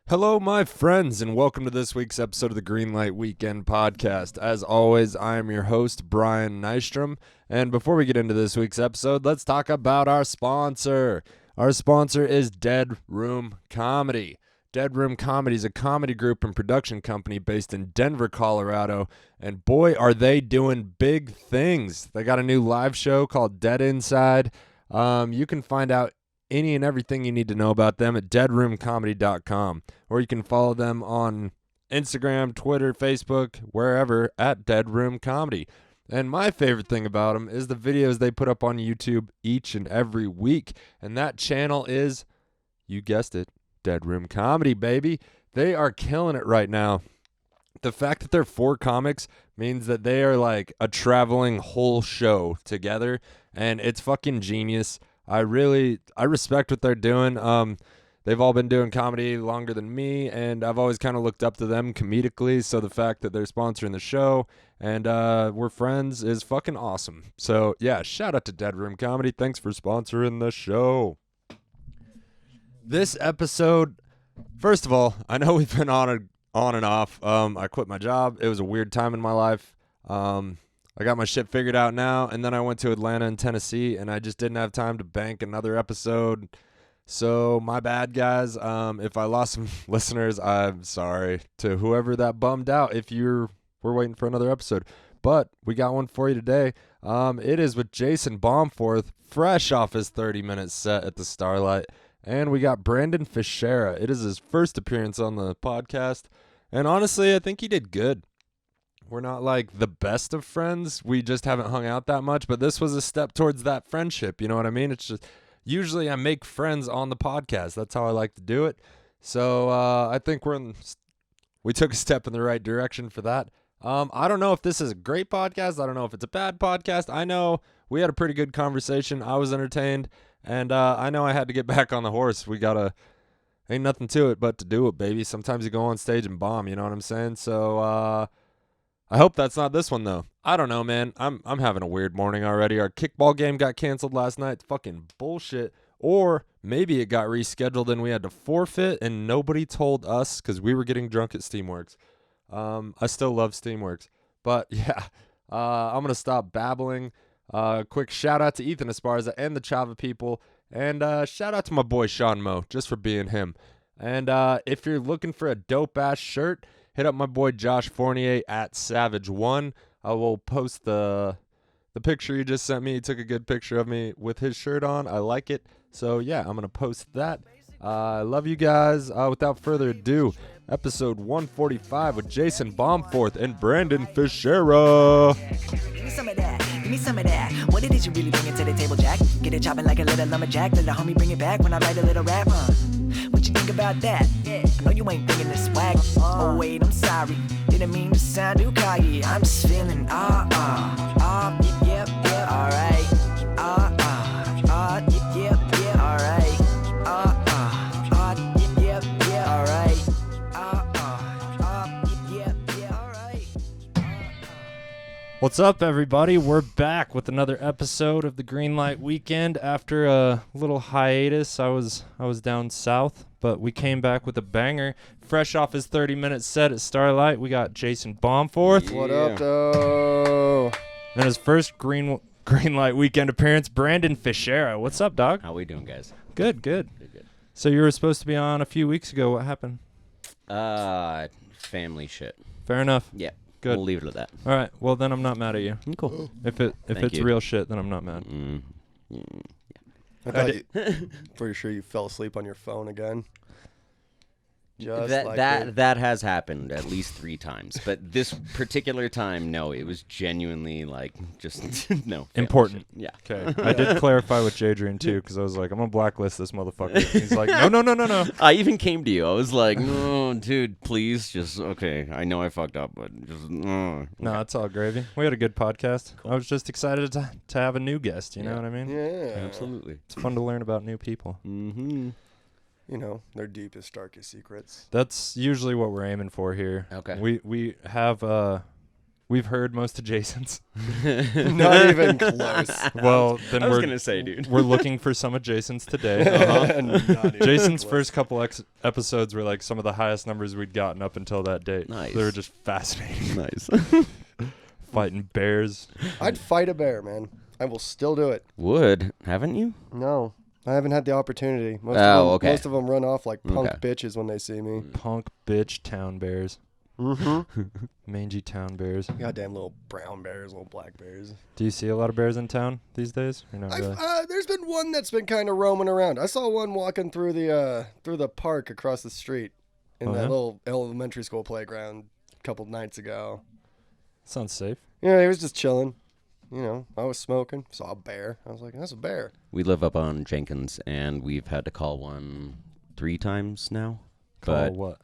Hello, my friends, and welcome to this week's episode of the Greenlight Weekend Podcast. As always, I am your host, Brian Nystrom, and before we get into this week's episode, let's talk about our sponsor. Our sponsor is Dead Room Comedy. Dead Room Comedy is a comedy group and production company based in Denver, Colorado, and boy, are they doing big things. They got a new live show called Dead Inside. You can find out any and everything you need to know about them at deadroomcomedy.com, or you can follow them on Instagram, Twitter, Facebook, wherever at Dead Room Comedy. And my favorite thing about them is the videos they put up on YouTube each and every week, and that channel is, you guessed it, Dead Room Comedy, baby. They are killing it right now. The fact that they're 4 comics means that they are like a traveling whole show together, and it's fucking genius. I respect what they're doing. They've all been doing comedy longer than me, and I've always kind of looked up to them comedically, so the fact that they're sponsoring the show and we're friends is fucking awesome. So, yeah, shout out to Dead Room Comedy. Thanks for sponsoring the show. This episode, first of all, I know we've been on and off. I quit my job. It was a weird time in my life. I got my shit figured out now, and then I went to Atlanta and Tennessee, and I just didn't have time to bank another episode. So my bad, guys. If I lost some listeners, I'm sorry to whoever that bummed out if we're waiting for another episode. But we got one for you today. It is with Jason Balmforth, fresh off his 30-minute set at the Starlight. And we got Brandon Fichera. It is his first appearance on the podcast. And honestly, I think he did good. We're not like the best of friends. We just haven't hung out that much, but this was a step towards that friendship. You know what I mean? It's just usually I make friends on the podcast. That's how I like to do it. So I think we took a step in the right direction for that. I don't know if this is a great podcast. I don't know if it's a bad podcast. I know we had a pretty good conversation. I was entertained, and I know I had to get back on the horse. Ain't nothing to it but to do it, baby. Sometimes you go on stage and bomb. You know what I'm saying? So I hope that's not this one, though. I don't know, man. I'm having a weird morning already. Our kickball game got canceled last night. It's fucking bullshit. Or maybe it got rescheduled and we had to forfeit and nobody told us because we were getting drunk at Steamworks. I still love Steamworks. But, yeah, I'm going to stop babbling. Quick shout-out to Ethan Esparza and the Chava people. And shout-out to my boy Sean Moe, just for being him. And if you're looking for a dope-ass shirt, hit up my boy Josh Fournier at Savage1. I will post the picture you just sent me. He took a good picture of me with his shirt on. I like it. So, yeah, I'm going to post that. I love you guys. Without further ado, episode 145 with Jason Balmforth and Brandon Fichera. Give me some of that. Give me some of that. What it is you really bringing to the table, Jack? Get it chopping like a little lumberjack. Let the homie bring it back when I write a little rap, What you think about that? I know you ain't thinking this swag. Oh wait, I'm sorry. Didn't mean to sound too cocky. I'm just feeling yep, alright. Yep, alright. Yep, alright. Yep, alright. What's up, everybody? We're back with another episode of the Greenlight Weekend. After a little hiatus, I was down south, but we came back with a banger. Fresh off his 30-minute set at Starlight, we got Jason Balmforth. What up, though? And his first Greenlight Weekend appearance, Brandon Fichera. What's up, dog? How we doing, guys? Good. Good. So you were supposed to be on a few weeks ago. What happened? Family shit. Fair enough. Yeah. Good. We'll leave it at that. All right. Well, then I'm not mad at you. Cool. If Thank it's you. real shit, then I'm not mad. I thought you, pretty sure you fell asleep on your phone again. Just That has happened at least 3 times, but this particular time, no, it was genuinely like just no Important. shit. Yeah. Okay. I did clarify with Jadrian too, because I was like, I'm gonna blacklist this motherfucker. He's like, no. I even came to you. I was like, no, dude, please, just okay. I know I fucked up, but just No, it's all gravy. We had a good podcast. I was just excited to have a new guest. You know what I mean? Yeah. Absolutely. It's fun to learn about new people. Mm-hmm. You know, their deepest, darkest secrets. That's usually what we're aiming for here. Okay. We have We've heard most of Jason's. Not even close. Well, then I was we're gonna say, dude. we're looking for some of Jason's today. Not even Jason's close. first couple episodes were like some of the highest numbers we'd gotten up until that date. Nice. They were just fascinating. Nice. Fighting bears. I'd fight a bear, man. I will still do it. Would, haven't you? No, I haven't had the opportunity. Okay. Most of them run off like punk Okay. bitches when they see me. Punk bitch town bears. Mm-hmm. Mangy town bears. Goddamn little brown bears, little black bears. Do you see a lot of bears in town these days? Or not really? There's been one that's been kind of roaming around. I saw one walking through the park across the street in Oh, that yeah? little elementary school playground a couple nights ago. Sounds safe. Yeah, he was just chilling. You know, I was smoking, saw a bear. I was like, that's a bear. We live up on Jenkins, and we've had to call one 3 times now. Call But what?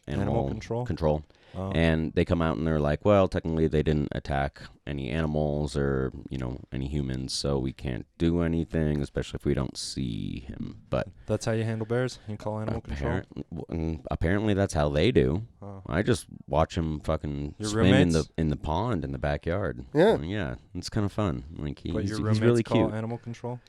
animal control? Oh. And they come out and they're like, well, technically they didn't attack any animals or, any humans, so we can't do anything, especially if we don't see him. But That's how you handle bears? You call animal control? apparently that's how they do. Oh. I just watch him fucking Your swim roommates? in the pond in the backyard. Yeah. Yeah, it's kind of fun. Like But he's your roommates really call cute. animal control?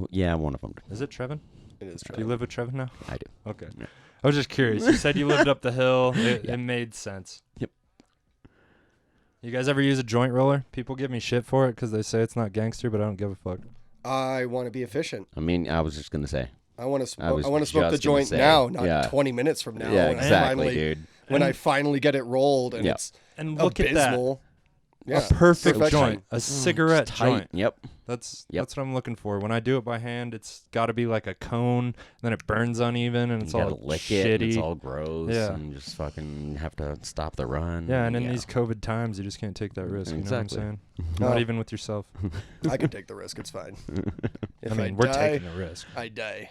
Yeah, one of them. Is it Trevin? It is true. Do you live with Trevin now? I do. Okay. Yeah. I was just curious. You said you lived up the hill. It made sense. Yep. You guys ever use a joint roller? People give me shit for it because they say it's not gangster, but I don't give a fuck. I want to be efficient. I mean, I was just gonna say. I want to. I was I want to smoke the just gonna joint say, now, not yeah. 20 minutes from now. Yeah, when exactly, dude. When I finally get it rolled and Yeah. it's And look at that. abysmal. Yeah. A perfect Perfection. joint. A cigarette It's tight. joint. Yep. That's Yep. what I'm looking for. When I do it by hand, it's got to be like a cone, then it burns uneven, and it's You all gotta lick shitty. it. And it's all gross. Yeah. And you just fucking have to stop the run. Yeah, and in these COVID times, you just can't take that risk. Exactly. You know what I'm saying? No. Not even with yourself. I can take the risk. It's fine. If I mean, we're die, taking the risk. I die.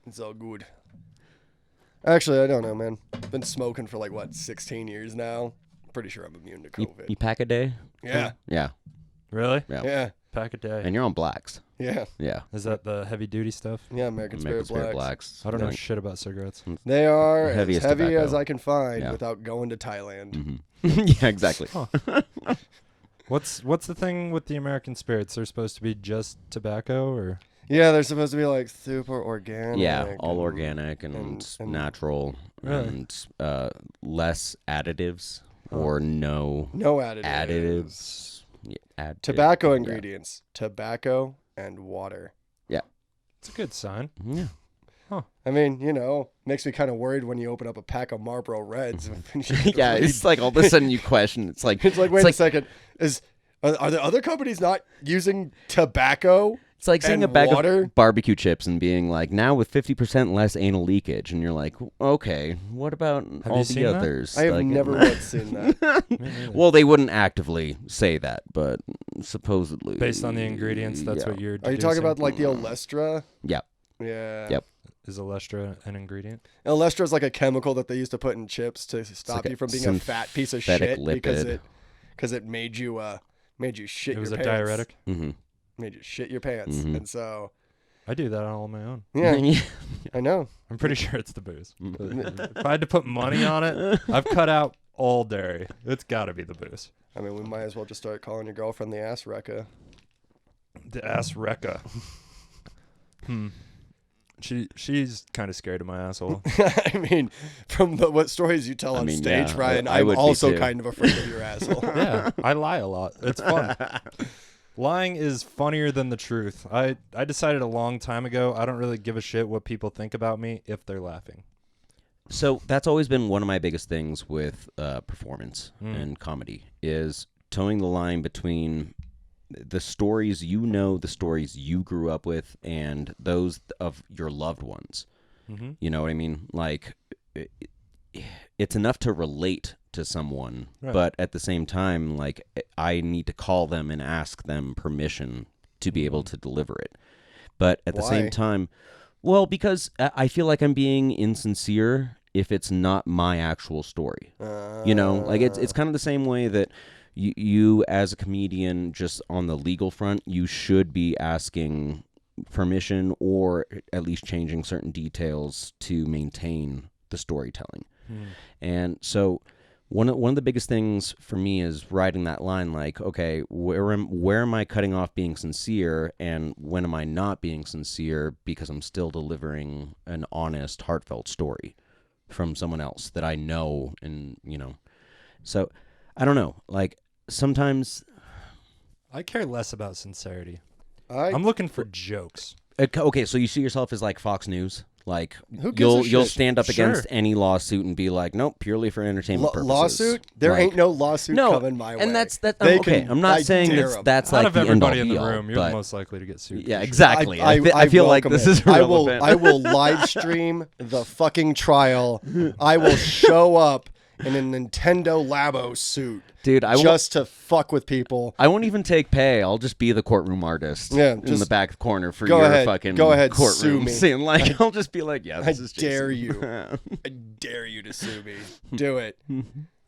It's all good. Actually, I don't know, man. Been smoking for 16 years now. Pretty sure I'm immune to You COVID. pack a day? Yeah. Yeah. Really? Yeah. Yeah. Pack a day. And you're on blacks. Yeah. Yeah. Is that the heavy duty stuff? Yeah. American Spirit Blacks. I don't know Like, shit about cigarettes. They are as Heaviest heavy tobacco. as I can find Yeah. without going to Thailand. yeah, exactly. What's the thing with the American spirits? They're supposed to be just tobacco, or Yeah, they're supposed to be super organic. Yeah, all and- organic and and- natural Really? and less additives or no No additives. additives. Yeah, Tobacco yeah. ingredients. Tobacco and water. it's a good sign. Yeah. I mean, makes me kind of worried when you open up a pack of Marlboro Reds. Yeah, it's like all of a sudden you question. It's like It's like, wait a second. Are the other companies not using tobacco? It's like seeing and a bag water? of barbecue chips and being like, now with 50% less anal leakage, and you're like, okay, what about all you the seen that? others? I have Like, never once seen that. Me neither. Well, they wouldn't actively say that, but supposedly Based on the ingredients, that's yeah. what you're. Are you talking deducing? about like the Olestra? Yeah. Yeah. Yep. Is Olestra an ingredient? Olestra is like a chemical that they used to put in chips to stop like a you from being a fat piece of synthetic shit lipid. because it made you shit It was your a pants. diuretic. Mm-hmm. Made you shit your pants. Mhm. And so I do that all on my own. yeah, I know. I'm pretty sure it's the booze. Mm. If I had to put money on it, I've cut out all dairy. It's got to be the booze. I mean, we might as well just start calling your girlfriend the ass wrecka. The ass Rekka. She's kind of scared of my asshole. I mean, from what stories you tell I on mean, stage, yeah, Ryan, I I'm would be also too. kind of afraid of your asshole. Yeah, I lie a lot. It's fun. Lying is funnier than the truth. I decided a long time ago I don't really give a shit what people think about me if they're laughing. So that's always been one of my biggest things with performance and comedy is towing the line between the stories the stories you grew up with, and those of your loved ones. Mm-hmm. You know what I mean? Like, it's enough to relate to someone, Right. but at the same time, like, I need to call them and ask them permission to be able to deliver it. But at the Why? same time, well, because I feel like I'm being insincere if it's not my actual story. You know, like it's kind of the same way that you as a comedian, just on the legal front, you should be asking permission or at least changing certain details to maintain the storytelling. And so One of the biggest things for me is riding that line, like, okay, where am I cutting off being sincere, and when am I not being sincere because I'm still delivering an honest, heartfelt story from someone else that I know, and so I don't know. Like sometimes I care less about sincerity. I'm looking for jokes. Okay, so you see yourself as like Fox News. Like Who gives a you'll shit? stand up against Sure. any lawsuit and be like, nope, purely for entertainment purposes. Lawsuit? There Like, ain't no lawsuit coming my way. and that's that. They Okay, can- I'm not I saying dare 'em. that's Out like of the everybody end in all the be room, all, you're but the most likely to get sued. yeah, for sure. exactly. I feel like welcome this it. is relevant. I will live stream the fucking trial. I will show up in a Nintendo Labo suit, Dude, just to fuck with people. I won't even take pay. I'll just be the courtroom artist. Yeah, in just the back corner for go your ahead, fucking go ahead, courtroom. sue me. Saying like, I'll just be like, yeah, I this is dare Jason. you. I dare you to sue me. Do it.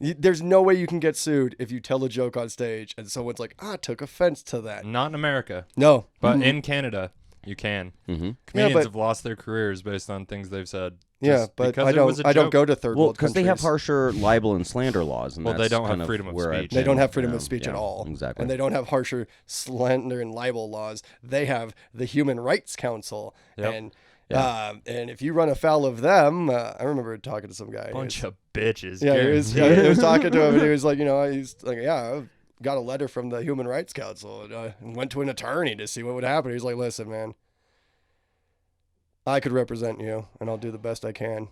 There's no way you can get sued if you tell a joke on stage and someone's like, I took offense to that. Not in America, No. but in Canada, you can. Mm-hmm. Comedians but- have lost their careers based on things they've said. Yeah, just but because I it was don't. a I don't joke. go to third Well, world because countries. they have harsher libel and slander laws, and Well, they that's don't kind have freedom of where I've speech. They don't been, have freedom of speech at yeah, all. Exactly. And they don't have harsher slander and libel laws. They have the Human Rights Council. Yep. And if you run afoul of them, I remember talking to some guy. Bunch of bitches. Yeah, he guaranteed. was talking to him, and he was like, he's like, yeah, I got a letter from the Human Rights Council, and went to an attorney to see what would happen. He's like, listen, man, I could represent you, and I'll do the best I can.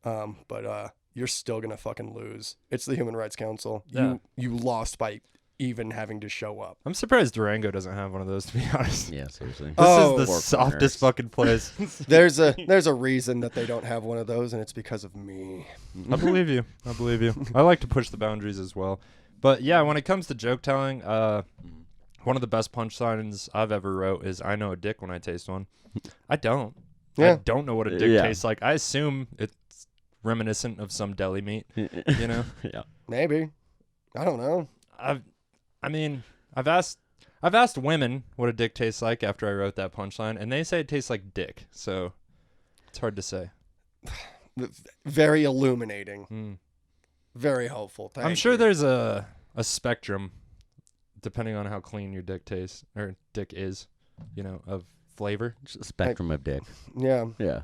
But you're still gonna fucking lose. It's the Human Rights Council. Yeah. You lost by even having to show up. I'm surprised Durango doesn't have one of those, to be honest. Yeah, seriously. This Oh. is the Four softest corners. fucking place. There's a reason that they don't have one of those, and it's because of me. I believe you. I believe you. I like to push the boundaries as well. But yeah, when it comes to joke telling, one of the best punchlines I've ever wrote is "I know a dick when I taste one." I don't. Yeah. I don't know what a dick Yeah. tastes like. I assume it's reminiscent of some deli meat. You know. Yeah. Maybe. I don't know. I've asked women what a dick tastes like after I wrote that punchline, and they say it tastes like dick. So it's hard to say. Very illuminating. Mm. Very helpful. Thank I'm sure you. there's a spectrum, depending on how clean your dick tastes or dick is, of flavor. Just a spectrum of dick. Yeah. Yeah.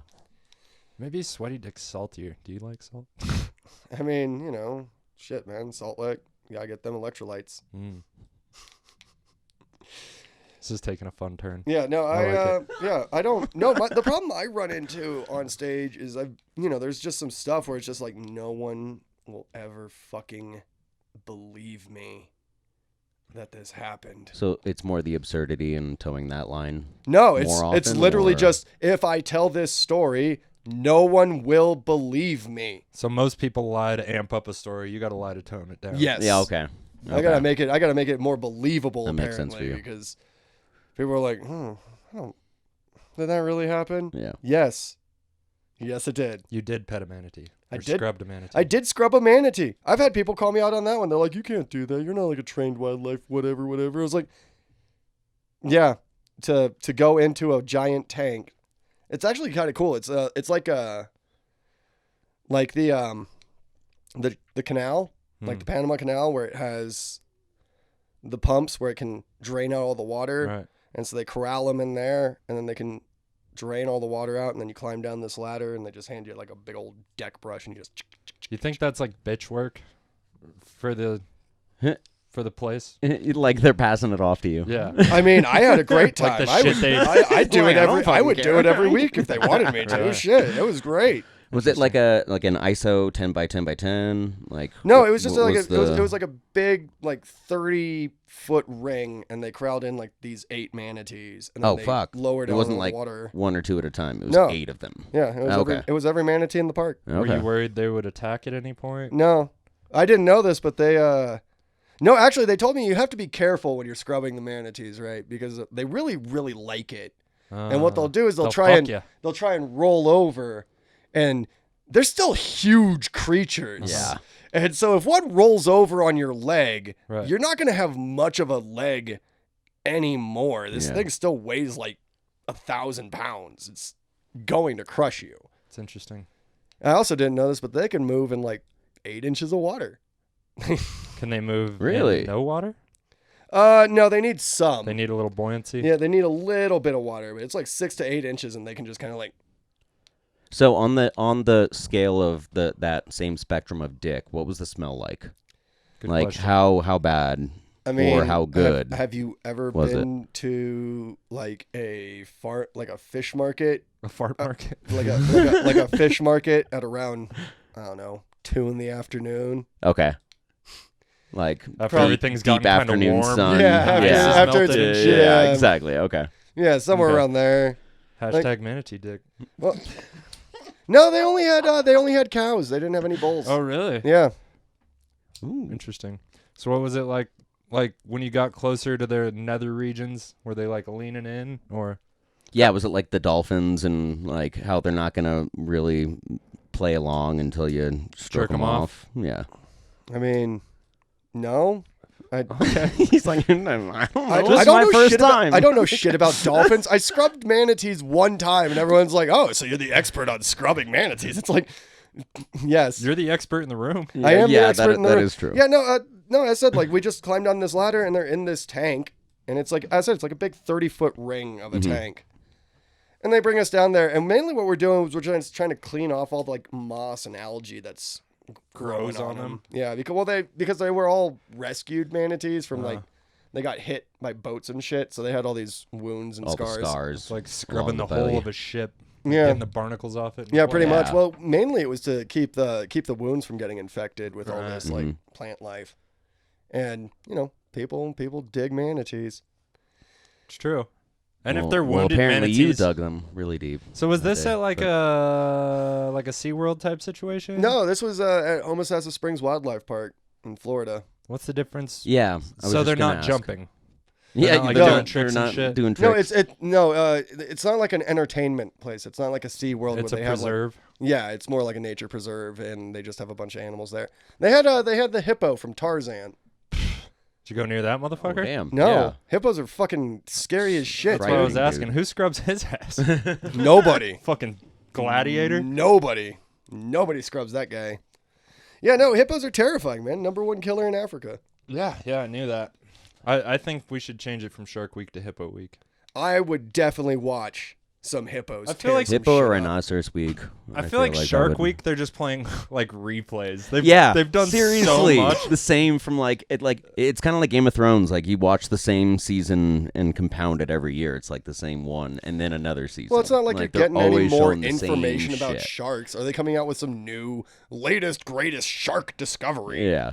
Maybe sweaty dick's saltier. Do you like salt? I mean, shit, man. Salt Lake. You gotta get them electrolytes. Mm. This is taking a fun turn. Yeah, no, I don't. No, the problem I run into on stage is there's just some stuff where it's just like no one will ever fucking believe me that this happened. So it's more the absurdity in towing that line. No, more it's often, literally or- just if I tell this story, no one will believe me. So most people lie to amp up a story. You got to lie to tone it down. Yes. Yeah. Okay. I gotta make it more believable. That makes apparently, sense for you. because people are like, did that really happen? Yeah. Yes, it did. You did pet a manatee. I Or did. Scrubbed a manatee. I did scrub a manatee. I've had people call me out on that one. They're like, you can't do that. You're not like a trained wildlife, whatever. I was like, yeah, to go into a giant tank. It's actually kind of cool. It's like the canal, like the Panama Canal, where it has the pumps where it can drain out all the water. Right. And so they corral them in there, and then they can drain all the water out, and then you climb down this ladder, and they just hand you like a big old deck brush, and you just... You think that's like bitch work for the place? Like they're passing it off to you. Yeah. I mean, I had a great time. Like the I shit would, they- I'd do Like, it I don't every. I would fucking do it care. every week if they wanted me to. Right. Shit, it was great. Was it like an ISO 10 by 10 by 10? Like No, what- it was just what like was it was like a big 30-foot ring, and they corralled in like these 8 manatees. And then Oh they fuck! Lowered It out wasn't in the like water. 1 or 2 at a time. It was No. 8 of them. Yeah, it was Okay. it was every manatee in the park. Were Okay. you worried they would attack at any point? No, I didn't know this, but they no, actually, they told me you have to be careful when you're scrubbing the manatees, right? Because they really, really like it. And what they'll do is they'll try and roll over, and they're still huge creatures. Yeah. And so if one rolls over on your leg, Right. you're not going to have much of a leg anymore. This Yeah. thing still weighs like 1,000 pounds. It's going to crush you. It's interesting. I also didn't know this, but they can move in like 8 inches of water. Can they move Really? in no water? No, they need some. They need a little buoyancy. Yeah, they need a little bit of water, but it's like 6 to 8 inches, and they can just kind of like. So on the scale of that same spectrum of dick, what was the smell like? Good like question. how bad or how good? Have you ever was been to like a fish market? A fart market. Like a fish market at around, I don't know, 2 in the afternoon. Okay. Like After everything's deep gotten kind of afternoon warm. sun. Yeah, after it's melted. yeah, yeah. exactly. Okay. Yeah, somewhere Okay. around there. Hashtag manatee dick. Well, no, they only had cows. They didn't have any bulls. Oh, really? Yeah. Ooh. Interesting. So what was it like? Like when you got closer to their nether regions, were they like leaning in or? Yeah, was it like the dolphins and like how they're not gonna really play along until you stroke Jerk 'em them off? Yeah. I mean, no. He's like, I don't know. I This is don't my know first shit time. I don't know shit about dolphins. I scrubbed manatees one time, and everyone's like, "Oh, so you're the expert on scrubbing manatees?" It's like, yes, You're the expert in the room. I am the Yeah, expert in the that room. is true. Yeah, no. I said like we just climbed down this ladder, and they're in this tank, and it's like I said, it's like a big 30-foot ring of a tank. And they bring us down there, and mainly what we're doing is we're just trying to clean off all the like moss and algae that's growing Grows on them. Yeah, because they were all rescued manatees from like they got hit by boats and shit, so they had all these wounds and All scars. the scars. It's like scrubbing the along the belly. hull of a ship. Yeah. Getting the barnacles off it. Yeah, pretty Yeah. much. Well, mainly it was to keep the wounds from getting infected with all this like plant life, and people dig manatees. It's true. And Well, if they're well, wounded apparently manatees. you dug them really deep. So was this day, at like but- a SeaWorld type situation? No, this was at Homosassa Springs Wildlife Park in Florida. What's the difference? Yeah. I was So just they're gonna not ask. jumping. Yeah, not, like, they're doing not- tricks they're and not shit? doing No, tricks. it's not like an entertainment place. It's not like a SeaWorld It's where a they have like, preserve. yeah, it's more like a nature preserve, and they just have a bunch of animals there. They had the hippo from Tarzan. Did you go near that motherfucker? Oh, damn. No, Yeah. hippos are fucking scary as shit. That's what I was Frightening, asking. dude. Who scrubs his ass? Nobody. Fucking gladiator. Nobody scrubs that guy. Yeah, no, hippos are terrifying, man. #1 killer in Africa. Yeah, I knew that. I think we should change it from Shark Week to Hippo Week. I would definitely watch some hippos. I feel like tear some Hippo or shit up. rhinoceros week. I feel like that Shark would- Week, they're just playing like replays. They've done seriously so much. the same from it's kind of like Game of Thrones. Like you watch the same season and compound it every year. It's like the same one and then another season. Well, it's not like you're they're getting any always more showing the same information about shit. sharks. Are they coming out with some new, latest, greatest shark discovery? Yeah.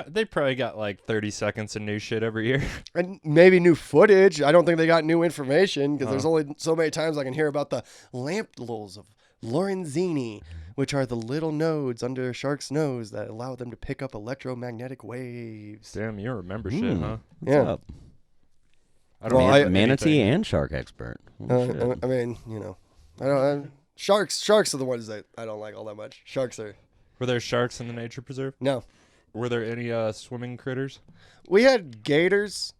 They probably got like 30 seconds of new shit every year. And maybe new footage. I don't think they got new information because there's only so many times I can hear about the lampholes of Lorenzini, which are the little nodes under a shark's nose that allow them to pick up electromagnetic waves. Damn, you remember shit, huh? What's Yeah. up? I don't Well, know Manatee anything. and shark expert. Oh, shit. I mean, sharks are the ones that I don't like all that much. Sharks are Were there sharks in the nature preserve? no. Were there any swimming critters? We had gators.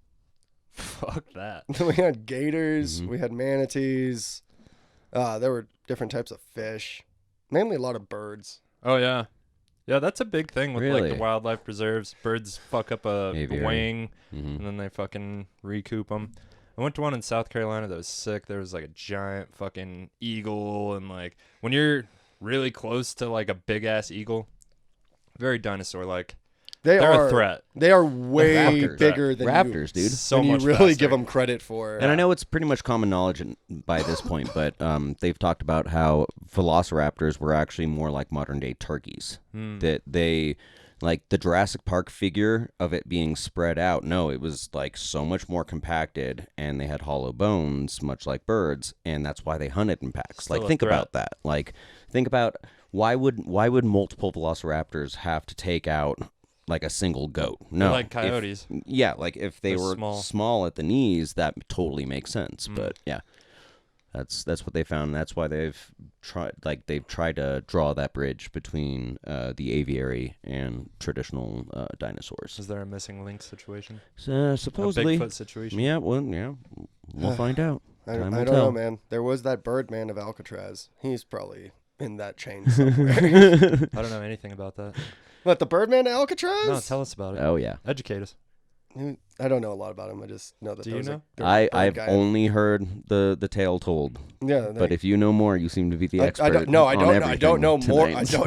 Fuck that. We had gators. We had manatees. There were different types of fish. Mainly a lot of birds. Oh yeah, yeah. That's a big thing with like Really? the wildlife preserves. Birds fuck up a Aviary. wing, Mhm. and then they fucking recoup them. I went to one in South Carolina that was sick. There was like a giant fucking eagle, and like when you're really close to like a big ass eagle, very dinosaur like. They're a threat. They are way Raptors. bigger than Raptors, dude. So than much you really faster. give them credit for. And I know it's pretty much common knowledge by this point, but they've talked about how velociraptors were actually more like modern day turkeys. That they, like the Jurassic Park figure of it being spread out, no, it was like so much more compacted and they had hollow bones, much like birds, and that's why they hunted in packs. Still like a think threat. about that. Like think about why would multiple velociraptors have to take out like a single goat? No, like coyotes. Like if they They're were small at the knees, that totally makes sense. Mm. But yeah, that's what they found. That's why they've tried to draw that bridge between the aviary and traditional dinosaurs. Is there a missing link situation? Supposedly, A Bigfoot situation? yeah. Well, yeah, we'll find out. I Time don't will know, tell. man. There was that Birdman of Alcatraz. He's probably in that chain somewhere. I don't know anything about that. What, the Birdman to Alcatraz? No, tell us about it. Oh yeah. Educate us. I don't know a lot about him. I just know that. Do you know? I've only heard the tale told. Yeah, but if you know more, you seem to be the expert. I don't know more. I don't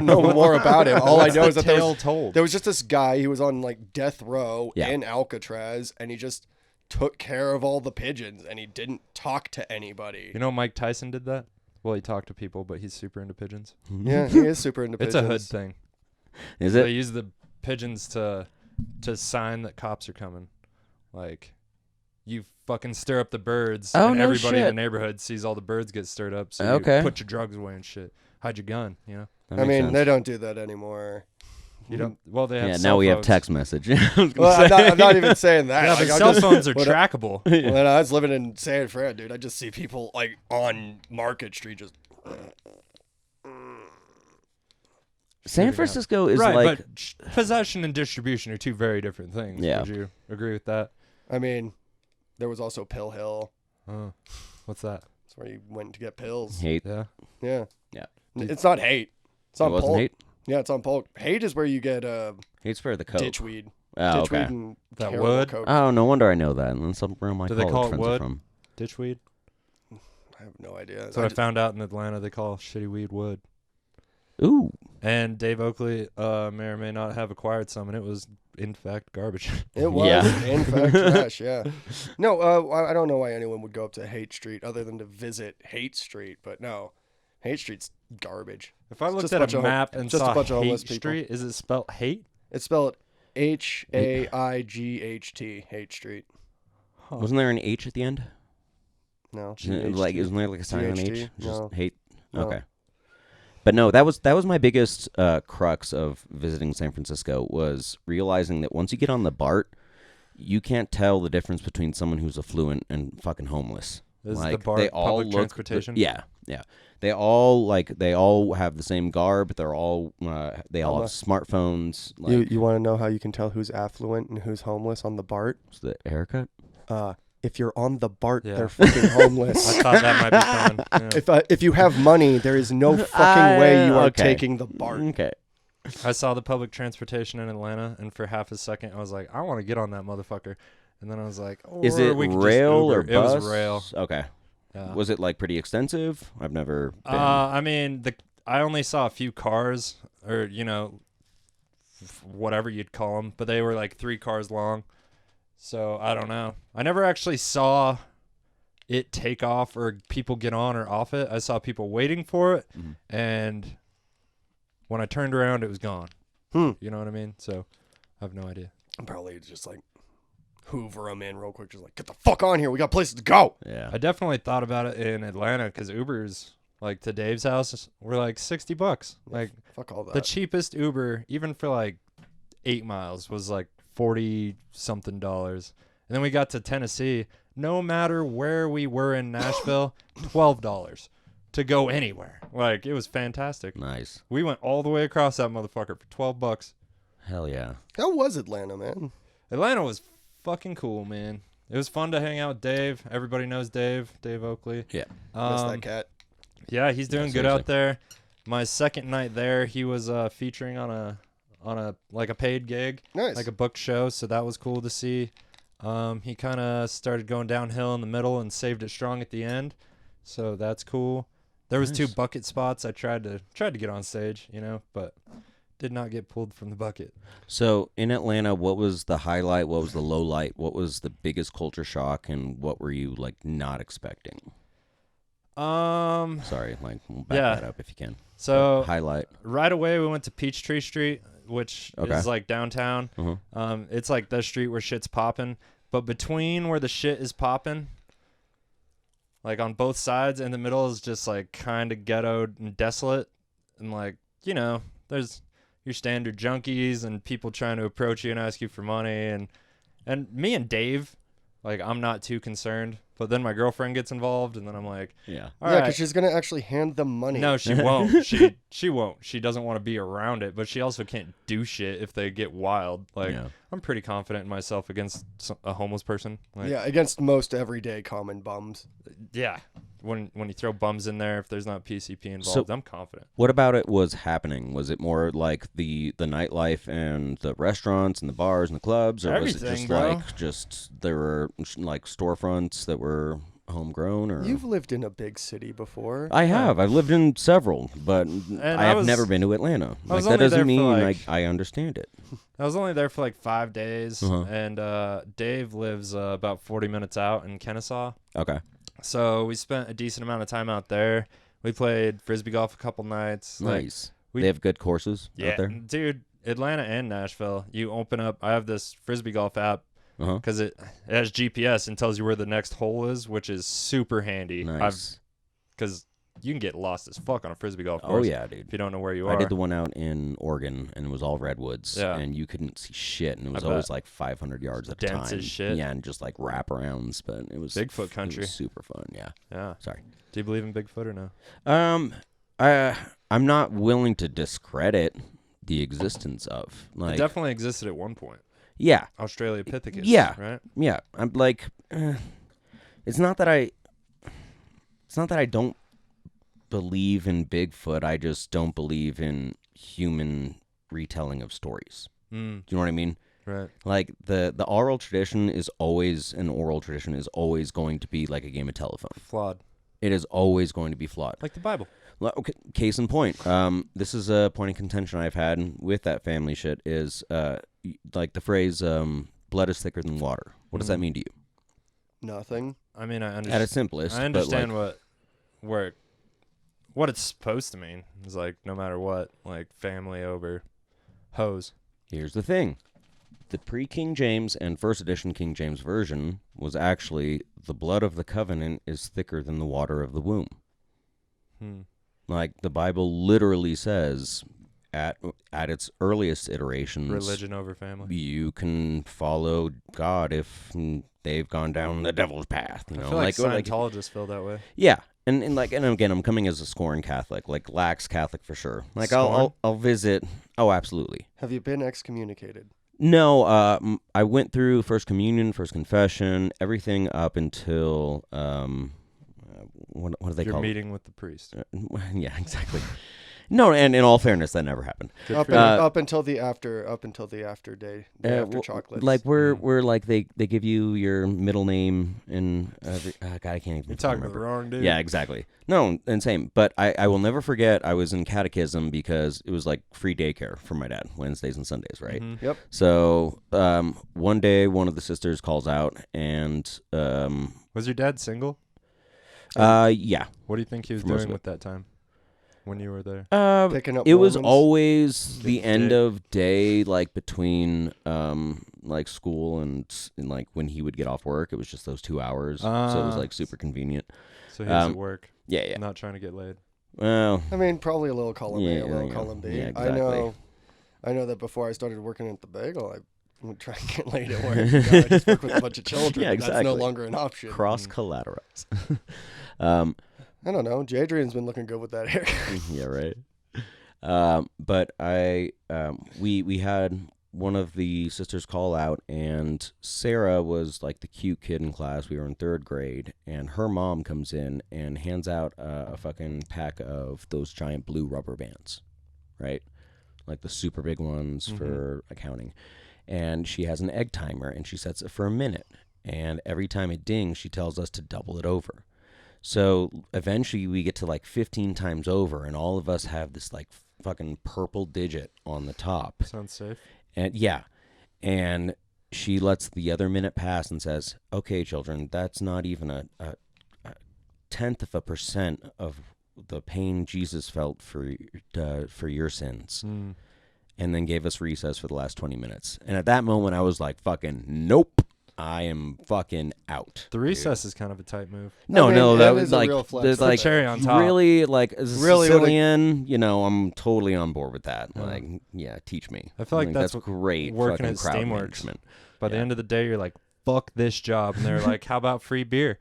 know more about him. All I know is that there was just this guy. He was on like death row in Alcatraz, and he just took care of all the pigeons, and he didn't talk to anybody. You know, Mike Tyson did that. Well, he talked to people, but he's super into pigeons. Yeah, he is super into pigeons. It's a hood thing. Is it? They use the pigeons to sign that cops are coming. Like, you fucking stir up the birds, and everybody in the neighborhood sees all the birds get stirred up. So you put your drugs away and shit. Hide your gun. You know. I mean, they don't do that anymore. You don't. Well, they have. Yeah, cell now we have phones. text message. Well, I'm not even saying that. Yeah, like, but cell phones are trackable. When I was living in San Fran, dude, I just see people like on Market Street just. San Francisco is right, like but possession and distribution are two very different things. Yeah. Would you agree with that? I mean, there was also Pill Hill. What's that? That's where you went to get pills. hate. Yeah. Yeah. It's not hate. It's on It wasn't Polk. hate? Yeah, it's on Polk. Hate is where you get Hate's for the coke. ditchweed. Oh, Ditchweed okay. and That Caramel wood? Coke. Oh, no wonder I know that. And then some of my Do they college call it friends wood? are from. Ditchweed? I have no idea. That's what I found out in Atlanta. They call shitty weed wood. Ooh. And Dave Oakley may or may not have acquired some, and it was, in fact, garbage. It was, Yeah. in fact, trash, yeah. No, I don't know why anyone would go up to Hate Street other than to visit Hate Street, but no. Hate Street's garbage. If I It's looked just at a bunch a of map and just a saw bunch of homeless Hate people. Street, is it spelled hate? It's spelled H-A-I-G-H-T, Hate Street. Wasn't there an H at the end? No. Isn't there like a silent H? GHT? Just No. hate. No. Okay. But no, that was my biggest crux of visiting San Francisco, was realizing that once you get on the BART, you can't tell the difference between someone who's affluent and fucking homeless. Is like, the BART they all public look, transportation? Yeah. They all have the same garb. They're all they all have smartphones. Like, You want to know how you can tell who's affluent and who's homeless on the BART? what's the haircut? If you're on the BART, Yeah. they're fucking homeless. I thought that might be coming. Yeah. If you have money, there is no fucking way you are okay. taking the BART. Okay. I saw the public transportation in Atlanta, and for half a second, I was like, I want to get on that motherfucker. And then I was like, Is it we could just rail or Uber. bus? It was rail. Okay. Yeah. Was it like pretty extensive? I've never been. I mean, I only saw a few cars, or whatever you'd call them, but they were like 3 cars long. So I don't know. I never actually saw it take off or people get on or off it. I saw people waiting for it, and when I turned around, it was gone. You know what I mean? So I have no idea. I'm probably just like hoover them in real quick, just like, get the fuck on here. We got places to go. Yeah. I definitely thought about it in Atlanta because Ubers, like to Dave's house, were like $60. Like Fuck all that. the cheapest Uber, even for like 8 miles, was like $40 something. And then we got to Tennessee. No matter where we were in Nashville, $12 to go anywhere. Like it was fantastic. Nice. We went all the way across that motherfucker for $12. Hell yeah. How was Atlanta, man? Atlanta was fucking cool, man. It was fun to hang out with Dave. Everybody knows Dave Oakley. Yeah. Miss that cat. Yeah, he's doing good seriously. out there. My second night there, he was featuring on a like a paid gig, Nice. like a book show. So that was cool to see. He kind of started going downhill in the middle and saved it strong at the end. So that's cool. There was 2 bucket spots. I tried to get on stage, but did not get pulled from the bucket. So in Atlanta, what was the highlight? What was the low light? What was the biggest culture shock? And what were you like not expecting? Sorry, like we'll back that up if you can. So highlight. Right away, we went to Peachtree Street, which Okay. is like downtown. It's like the street where shit's popping. But between where the shit is popping, like on both sides, in the middle is just like kind of ghettoed and desolate. And like, there's your standard junkies and people trying to approach you and ask you for money. And me and Dave, like, I'm not too concerned. But then my girlfriend gets involved, and then I'm like, Yeah. all Yeah, right. because she's gonna actually hand them money. No, she won't. She won't. She doesn't want to be around it, but she also can't do shit if they get wild. Like, Yeah. I'm pretty confident in myself against a homeless person. Like, Yeah, against most everyday common bums. yeah. When you throw bums in there, if there's not PCP involved, I'm confident. What about it was happening? Was it more like the nightlife and the restaurants and the bars and the clubs, or was it Everything, just bro. there were like storefronts that were homegrown? Or You've lived in a big city before. I have. I've lived in several, but I have never been to Atlanta. I was Like, that only doesn't there mean for, like, I understand it. I was only there for like 5 days, Uh-huh. and Dave lives about 40 minutes out in Kennesaw. Okay. So we spent a decent amount of time out there. We played Frisbee golf a couple nights. Nice. we- They have good courses Yeah, out there? dude, Atlanta and Nashville. You open up, I have this Frisbee golf app Uh-huh. because it has GPS and tells you where the next hole is, which is super handy. Nice. Because you can get lost as fuck on a Frisbee golf Oh, course yeah, dude. if you don't know where you I are. did the one out in Oregon, and it was all redwoods, Yeah. and you couldn't see shit, and it was I always bet. like 500 yards at a Dense time. as shit. Yeah, and just like wraparounds, but it was Bigfoot it country. was super fun. Yeah. Yeah. Sorry. Do you believe in Bigfoot or no? I'm not willing to discredit the existence of It like. definitely existed at one point. Yeah. Australopithecus. Yeah. Right? Yeah. I'm like, it's not that I don't believe in Bigfoot. I just don't believe in human retelling of stories. Mm, Do you know what I mean? right. Like the oral tradition is always going to be like a game of telephone. Flawed. It is always going to be flawed. Like the Bible. Okay, case in point. This is a point of contention I've had with that family shit is like the phrase blood is thicker than water. What does that mean to you? Nothing. I mean, I At its understand. simplest. I understand but what it's supposed to mean. It's like no matter what, like family over hose. Here's the thing. The pre-King James and first edition King James version was actually the blood of the covenant is thicker than the water of the womb. Like the Bible literally says at its earliest iterations, Religion over family. you can follow God if they've gone down the devil's path. You know, I feel like or Scientologists feel that way. yeah. And again, I'm coming as a scorn Catholic, like lax Catholic for sure. Like Scorn? I'll visit. Oh, absolutely. Have you been excommunicated? No, I went through First Communion, First Confession, everything up until what do they You're call meeting with the priest. it? Yeah, exactly. No, and in all fairness, that never happened. Up until the after day after chocolate. Like we're like they give you your middle name and God, I can't even You're talking to remember. the wrong dude. Yeah, exactly. No, and same. But I will never forget I was in catechism because it was like free daycare for my dad, Wednesdays and Sundays, right? Mhm. Yep. So one day one of the sisters calls out and Was your dad single? yeah. What do you think he was For most doing of with that time when you were there? Picking up It was Mormons? always the Big end dick. of day, like between like school and like when he would get off work. It was just those 2 hours, so it was like super convenient. So he was at work, Yeah. not trying to get laid. Well, I mean, probably a little column A, Yeah, a little yeah, column B. yeah, exactly. I know that before I started working at the bagel, I would try and get laid at work. I just work with a bunch of children. Yeah, That's no exactly. longer an option. cross collaterals. I don't know. Jadrian's been looking good with that hair. Yeah, right. But we had one of the sisters call out, and Sarah was like the cute kid in class. We were in 3rd grade, and her mom comes in and hands out a fucking pack of those giant blue rubber bands, right? Like the super big ones for accounting. And she has an egg timer, and she sets it for a minute. And every time it dings, she tells us to double it over. So eventually we get to like 15 times over, and all of us have this like fucking purple digit on the top. Sounds safe. And yeah. And she lets the other minute pass and says, okay, children, that's not even a 0.1% of the pain Jesus felt for your sins. And then gave us recess for the last 20 minutes. And at that moment, I was like, fucking, nope. I am fucking out. The recess is kind of a tight move. No, I mean, no, that that was is a like, real flex. there's Put like cherry on top. really, like as a Really, really- Sicilian, you know, I'm totally on board with that. Yeah. Like, yeah, teach me. I feel like think that's that's what great. working fucking at crowd Steamworks. management. By the Yeah. end of the day, you're like, fuck this job. And they're like, how about free beer?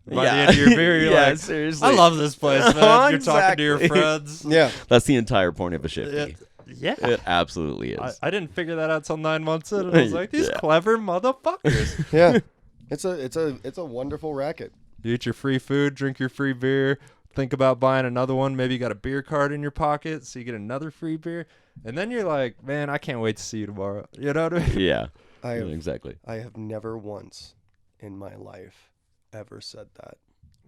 By the end of your beer, you're like, seriously. I love this place, man. You're talking to your Exactly. friends. Yeah. That's the entire point of a shifty. Yeah. It absolutely is. I didn't figure that out till 9 months in, and I was like, these clever motherfuckers. Yeah. It's a wonderful racket. You eat your free food, drink your free beer, think about buying another one. Maybe you got a beer card in your pocket, so you get another free beer. And then you're like, man, I can't wait to see you tomorrow. You know what I mean? Yeah. Exactly. I have never once in my life ever said that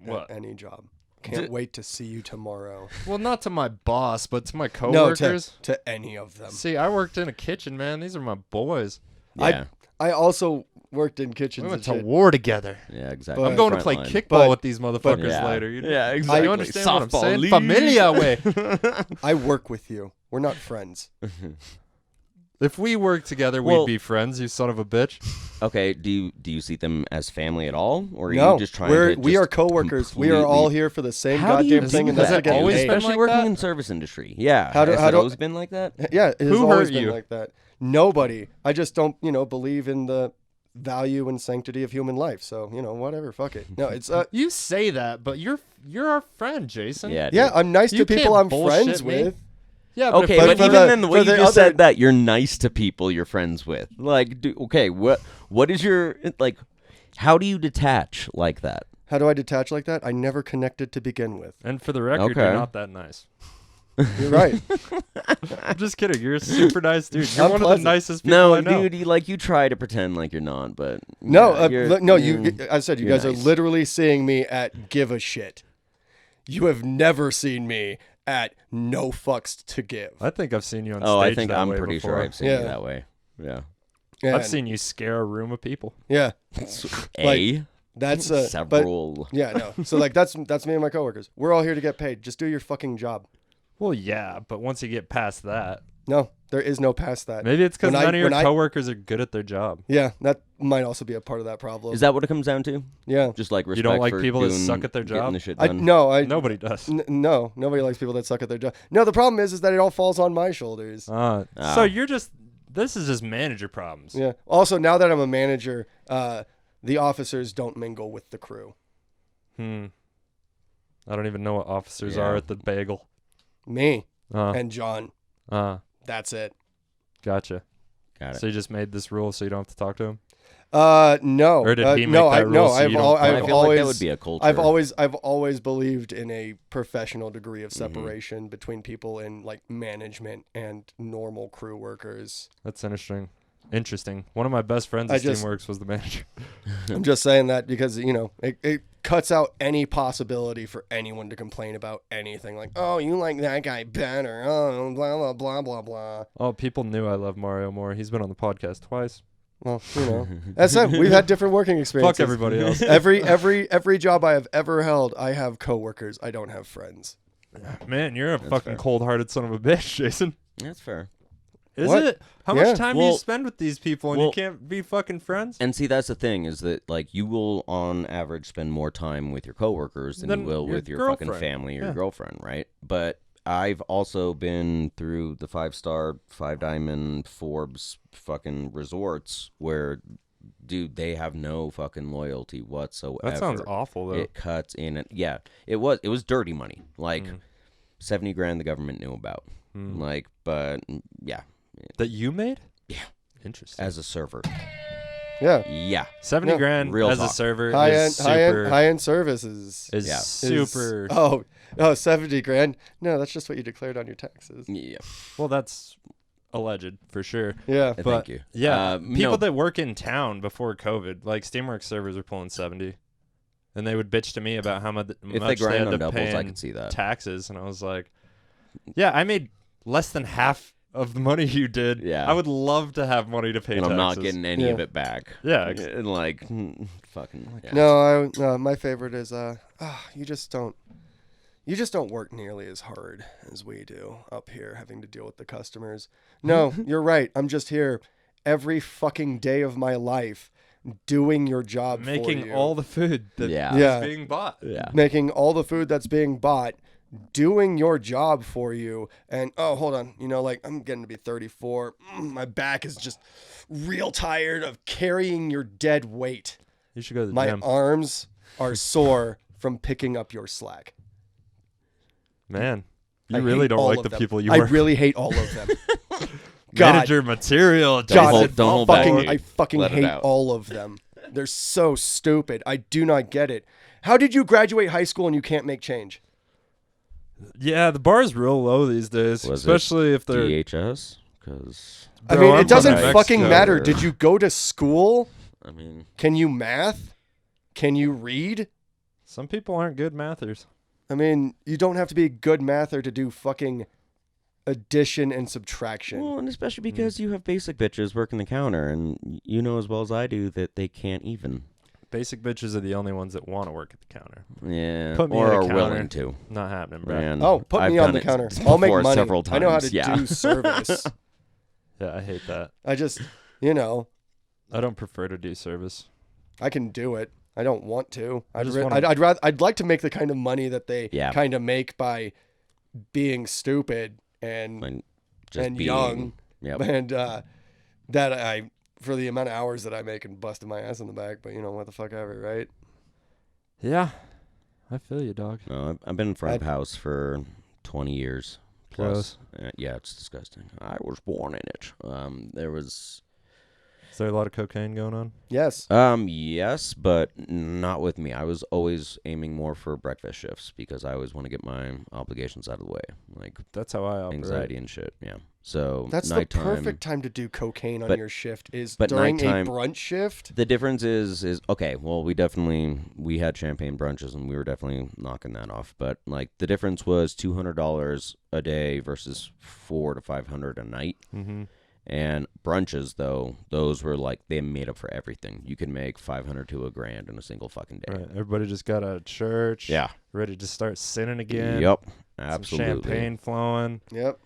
What? at any job. Can't wait to see you tomorrow. Well, not to my boss, but to my No, coworkers. to any of them. See, I worked in a kitchen, man. These are my boys. Yeah. I also worked in kitchens. We went and to shit. war together. Yeah, exactly. I'm going to Front play line. kickball But- with these motherfuckers Yeah. later. Yeah, You exactly. understand what I'm Softball saying? league. Familia way. I work with you. We're not friends. If we worked together, Well- we'd be friends, you son of a bitch. Okay, do you see them as family at all, or are No, you just trying to? we are coworkers. We are all here for the same How do you goddamn do thing, and that? that's what get Always paid. been Especially like working that? in service industry. Yeah. How do- Has how it do- always been like that? Yeah, it has Who always hurt been you? like that. Nobody. I just don't, believe in the value and sanctity of human life. So, whatever. Fuck it. No, it's You say that, but you're our friend, Jason. Yeah. yeah. dude. I'm nice to You people can't I'm friends bullshit me. with. Yeah, Okay, But but for even the- then, the way for you the just other- said that, you're nice to people you're friends with. Like, okay, what is your like? How do you detach like that? How do I detach like that? I never connected to begin with. And for the record, Okay. you're not that nice. You're right. I'm just kidding. You're a super nice dude. You're I'm one of pleasant. the nicest people No, I know. dude, you try to pretend like you're not, but No, yeah, you're- no. I said you you're guys are nice. literally seeing me at give a shit. You have never seen me at no fucks to give. I think I've seen you on stage. Oh, I think that I'm way pretty before. sure I've seen Yeah. you that way. Yeah. Yeah, I've seen you scare a room of people. Yeah, A that's but several. yeah, no. So like that's me and my coworkers. We're all here to get paid. Just do your fucking job. Well, yeah, but once you get past that, No, there is no past that. maybe it's because When I- none of your when I- coworkers are good at their job. Yeah, that might also be a part of that problem. Is that what it comes down to? Yeah. Just like respect You don't like for people that doing- suck at their getting job? the shit I done? Nobody does. No, nobody likes people that suck at their job. No, the problem is that it all falls on my shoulders. So you're just. This is just manager problems. Yeah. Also, now that I'm a manager, the officers don't mingle with the crew. I don't even know what officers Yeah. are at the bagel. Me Uh, and John. That's it. Gotcha. Got it. So you just made this rule so you don't have to talk to him? No. Or did he make no, that rule so I've you don't I I've feel like that would be a culture. I've always believed in a professional degree of separation between people in like management and normal crew workers. That's interesting. One of my best friends at Steamworks was the manager. I'm just saying that because it cuts out any possibility for anyone to complain about anything like, oh, you like that guy better, oh, blah blah blah blah blah. Oh, people knew I love Mario more. He's been on the podcast twice. Well, that's it. We've had different working experiences. Fuck everybody else. Every job I have ever held, I have coworkers. I don't have friends. Man, you're a fucking fair. cold-hearted son of a bitch, Jason. That's fair. Is What? it? How Yeah. much time do you Well- spend with these people and you can't be fucking friends? And see, that's the thing is that like you will on average spend more time with your coworkers than Than you will your with your girlfriend. fucking family or Yeah. your girlfriend, right? But I've also been through the 5-star, 5-diamond Forbes fucking resorts where, dude, they have no fucking loyalty whatsoever. That sounds awful, though. It cuts in and yeah, it was dirty money. Like 70 grand the government knew about. Like, but yeah, That you made? Yeah. Interesting. as a server. Yeah. Yeah. 70 No. grand Real as a talk. server High-end, is super. high-end services. is Yeah. super. Oh, 70 grand. No, that's just what you declared on your taxes. Yeah. Well, that's alleged for sure. Yeah. Thank But you. yeah, people no. that work in town before COVID, like Steamworks servers are pulling 70, and they would bitch to me about how much If they they grind had on to doubles, pay I in could see that. taxes, and I was like, yeah, I made less than half of the money you did. Yeah. I would love to have money to pay And taxes. I'm not getting any of Yeah. it back. Yeah, And like, fucking. Yeah. No, my favorite is you just don't work nearly as hard as we do up here, having to deal with the customers. No, you're right. I'm just here every fucking day of my life doing your job for making you. all the food that Yeah. Yeah. is being bought. Yeah. making all the food that's being bought, doing your job for you. And oh, hold on, like I'm getting to be 34. My back is just real tired of carrying your dead weight. You should go to the My gym. arms are sore from picking up your slack. Man, I you really hate don't all like of the them. people you I work really hate all of them. God, Manager material. Don't hold back, dude. I fucking Let it hate out. all of them. They're so stupid. I do not get it. How did you graduate high school and you can't make change? Yeah, the bar is real low these days, Was especially if they're. DHS? Because I Bro, mean, I'm it doesn't from fucking Mexico. matter. Did you go to school? I mean, Can you math? Can you read? Some people aren't good mathers. I mean, you don't have to be a good mather to do fucking addition and subtraction. well, and especially because you have basic bitches working the counter, and you know as well as I do that they can't even. Basic bitches are the only ones that want to work at the counter. Yeah, Put me or at a are counter. willing to. Not happening, bro. And Oh, put I've me on done the it counter. I'll make before money. several times. I know how to yeah. do service. Yeah, I hate that. I just, you know, I don't prefer to do service. I can do it. I don't want to. just wanna- I'd like to make the kind of money that they Yeah. kind of make by being stupid and Like, just and being, young, Yep. and that I for the amount of hours that I make and busting my ass in the back. But you know what the fuck ever, right? Yeah, I feel you, dog. No, I've been in front of house for 20 years plus. Yeah, it's disgusting. I was born in it. There was Is there a lot of cocaine going on? Yes. yes, but not with me. I was always aiming more for breakfast shifts because I always want to get my obligations out of the way, like That's how I operate. anxiety and shit. Yeah. So That's nighttime, the perfect time to do cocaine on But- your shift is but during nighttime- a brunch shift. The difference is okay. Well, we had champagne brunches and we were definitely knocking that off. But like the difference was $200 a day versus $400 to $500 a night. Mm-hmm. And brunches though, those were like they made up for everything. You could make $500 to $1,000 in a single fucking day. Right. Everybody just got out of church. Yeah. Ready to start sinning again. Yep. Some Absolutely. champagne flowing. Yep.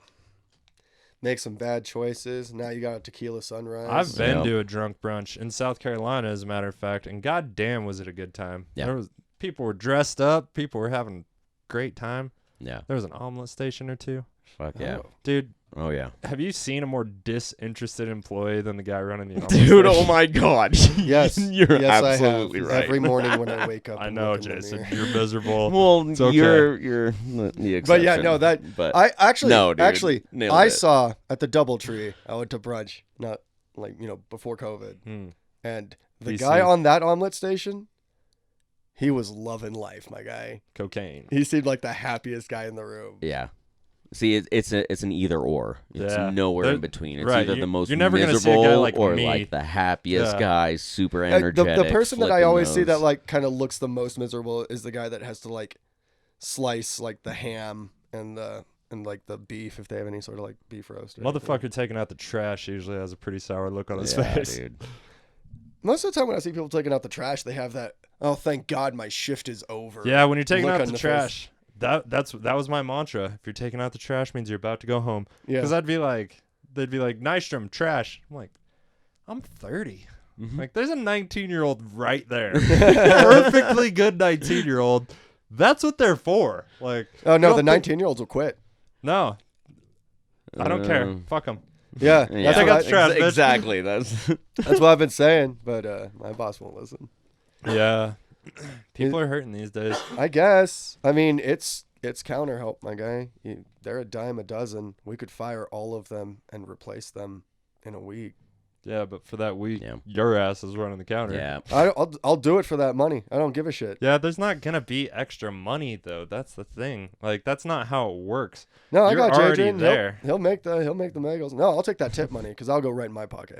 Make some bad choices. Now you got a tequila sunrise. I've been Yep. to a drunk brunch in South Carolina, as a matter of fact, and goddamn was it a good time. Yeah. People were dressed up. People were having a great time. Yeah. There was an omelet station or two. Fuck yeah. Dude, Oh yeah. have you seen a more disinterested employee than the guy running the omelet Dude, oh station? my God. Yes. You're yes, absolutely I have. right. Every morning when I wake up. I and know, look in the Jason. mirror. You're miserable. Well, It's okay. you're the exception. But yeah, no, that But I actually, no, dude, actually, nailed I it. saw at the DoubleTree. I went to brunch, not like before COVID, Hmm. and the BC. guy on that omelet station, he was loving life. My guy, Cocaine. he seemed like the happiest guy in the room. Yeah. See, it's an either or. It's Yeah. nowhere They're- in between. It's right, either you- the most you're never gonna see a miserable guy like or me. like the happiest Yeah. guy, super And energetic. the person that I flipping always see that those. like kind of looks the most miserable is the guy that has to like slice like the ham and like the beef if they have any sort of like beef roast. or anything. Motherfucker taking out the trash usually has a pretty sour look on his Yeah, face. dude. Most of the time when I see people taking out the trash, they have that. Oh, thank God, my shift is over. Yeah, when you're taking Look out on the the face. trash, that was my mantra. If you're taking out the trash, means you're about to go home. Yeah. Because they'd be like, Nystrom, trash. I'm like, I'm 30. Mm-hmm. Like, there's a 19-year-old right there. Perfectly good 19-year-old. That's what they're for. Like, Oh no, you the don't think- 19-year-olds will quit. No, I don't care. Um, Fuck them. Yeah, Yeah, Take out the trash, bitch. exactly. That's that's what I've been saying, but my boss won't listen. Yeah. People are hurting these days. I guess. I mean, it's counter help, my guy. They're a dime a dozen. We could fire all of them and replace them in a week. Yeah, but for that week, Yeah. your ass is running the counter. yeah. I'll do it for that money. I don't give a shit. Yeah, there's not gonna be extra money though. That's the thing. Like that's not how it works. No, I You're got already JJ. there. He'll make the megals. No, I'll take that tip money because I'll go right in my pocket.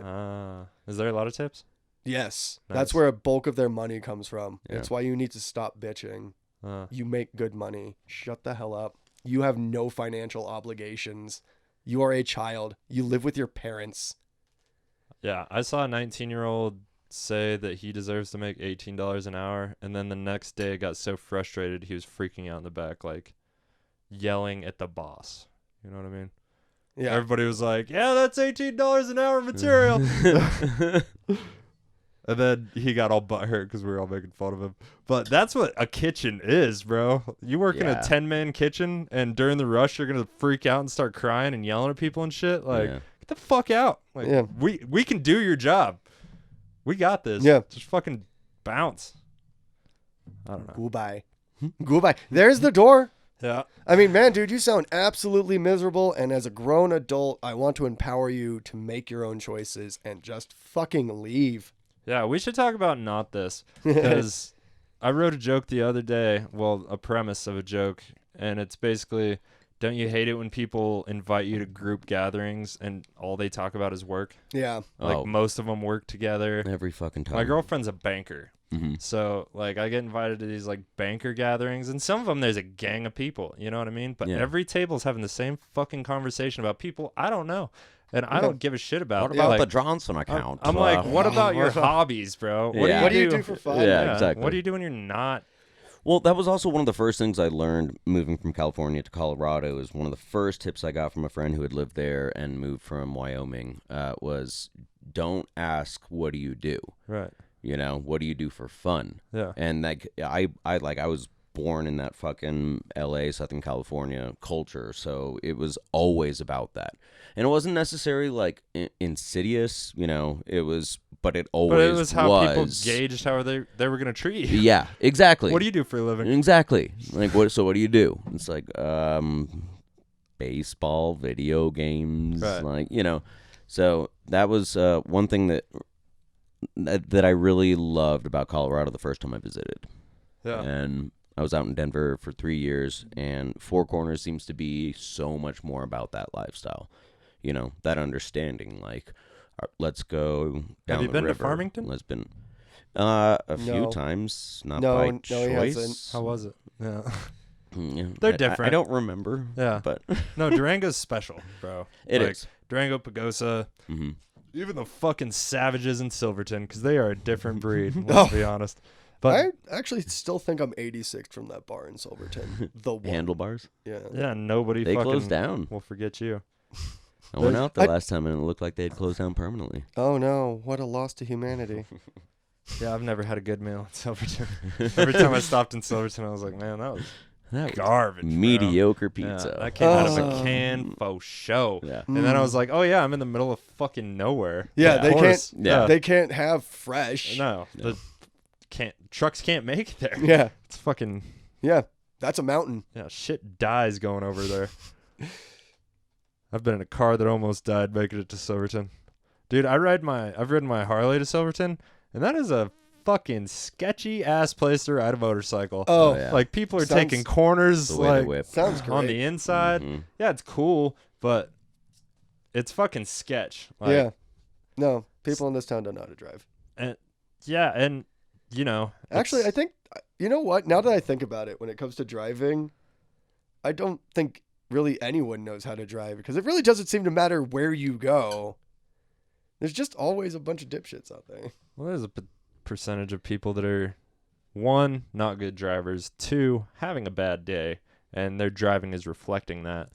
Is there a lot of tips? Yes, Nice. that's where a bulk of their money comes from. Yeah. It's why you need to stop bitching. Uh, You make good money. Shut the hell up. You have no financial obligations. You are a child. You live with your parents. yeah, I saw a 19-year-old say that he deserves to make $18 an hour, and then the next day got so frustrated he was freaking out in the back, like yelling at the boss. You know what I mean? Yeah. Everybody was like, "Yeah, that's $18 an hour material." And then he got all butthurt because we were all making fun of him. But that's what a kitchen is, bro. You work in a Yeah. 10-man kitchen, and during the rush, you're gonna freak out and start crying and yelling at people and shit. Like, Yeah. get the fuck out. Like, Yeah. we can do your job. We got this. Yeah. Just fucking bounce. I don't know. Goodbye. Goodbye. There's the door. Yeah. I mean, man, dude, you sound absolutely miserable. And as a grown adult, I want to empower you to make your own choices and just fucking leave. Yeah, we should talk about not this. Because I wrote a joke the other day. Well, a premise of a joke. And it's basically, don't you hate it when people invite you to group gatherings and all they talk about is work? Yeah. Like most of them work together. Every fucking time. My girlfriend's a banker. Mm-hmm. So, like, I get invited to these, like, banker gatherings, and some of them there's a gang of people, you know what I mean? But every table's having the same fucking conversation about people I don't know, and I don't give a shit about. What about like, the Johnson account? I'm like, what about your hobbies, bro? What do you do for fun? Yeah, exactly. What do you do when you're not? Well, that was also one of the first things I learned moving from California to Colorado. Is one of the first tips I got from a friend who had lived there and moved from Wyoming was don't ask, what do you do? Right. You know, what do you do for fun? Yeah. And like I was born in that fucking LA, Southern California culture, so it was always about that. And it wasn't necessarily like insidious, you know, it was, but it always But it was how people gauged how they were going to treat you. Yeah, exactly. What do you do for a living? Exactly. Like what do you do? It's like baseball, video games, right. Like, you know. So that was one thing that I really loved about Colorado the first time I visited. Yeah. And I was out in Denver for 3 years, and Four Corners seems to be so much more about that lifestyle. You know, that understanding, like, let's go down Have you the been river. to Farmington? Let's been a few times, not by choice. He hasn't. How was it? Yeah. Yeah. They're different. I don't remember. Yeah. But No, Durango's special, bro. It is. Durango, Pagosa, Mhm. even the fucking savages in Silverton, because they are a different breed, let's be honest. But I actually still think I'm 86 from that bar in Silverton. The one. Handlebars. Yeah. yeah, nobody They fucking closed down. will forget you. I went out the last time and it looked like they'd closed down permanently. Oh no! What a loss to humanity. Yeah, I've never had a good meal in Silverton. Every time I stopped in Silverton, I was like, man, that was garbage. Mediocre bro. pizza. Yeah, that came out of a can faux show. Yeah. And then I was like, oh yeah, I'm in the middle of fucking nowhere. Yeah, Of they course. can't. Yeah. They can't have fresh. No, trucks can't make it there. Yeah. It's fucking That's a mountain. shit dies going over there. I've been in a car that almost died making it to Silverton. Dude, I've ridden my Harley to Silverton, and that is a fucking sketchy ass place to ride a motorcycle. Oh, yeah. Like people are Sounds- taking corners The way they like whip. sounds great. on the inside. Mhm. Yeah, it's cool, but it's fucking sketch. Like, Yeah. No, people in this town don't know how to drive. And you know, Actually, I it's- think, you know what? Now that I think about it, when it comes to driving, I don't think really anyone knows how to drive because it really doesn't seem to matter where you go. There's just always a bunch of dipshits out there. well, there's a percentage of people that are, one, not good drivers, two, having a bad day, and their driving is reflecting that.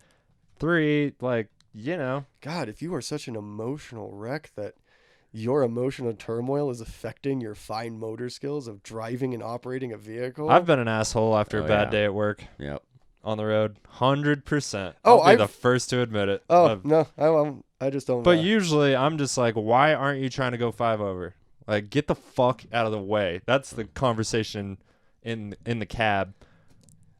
Three, like, you know. God, if you are such an emotional wreck that your emotional turmoil is affecting your fine motor skills of driving and operating a vehicle. I've been an asshole after a Oh, bad yeah. day at work Yep. on the road. 100%. Oh, I'll be I've- the first to admit it. Oh, no, I just don't. But usually I'm just like, why aren't you trying to go 5 over? Like, get the fuck out of the way. That's the conversation in the cab.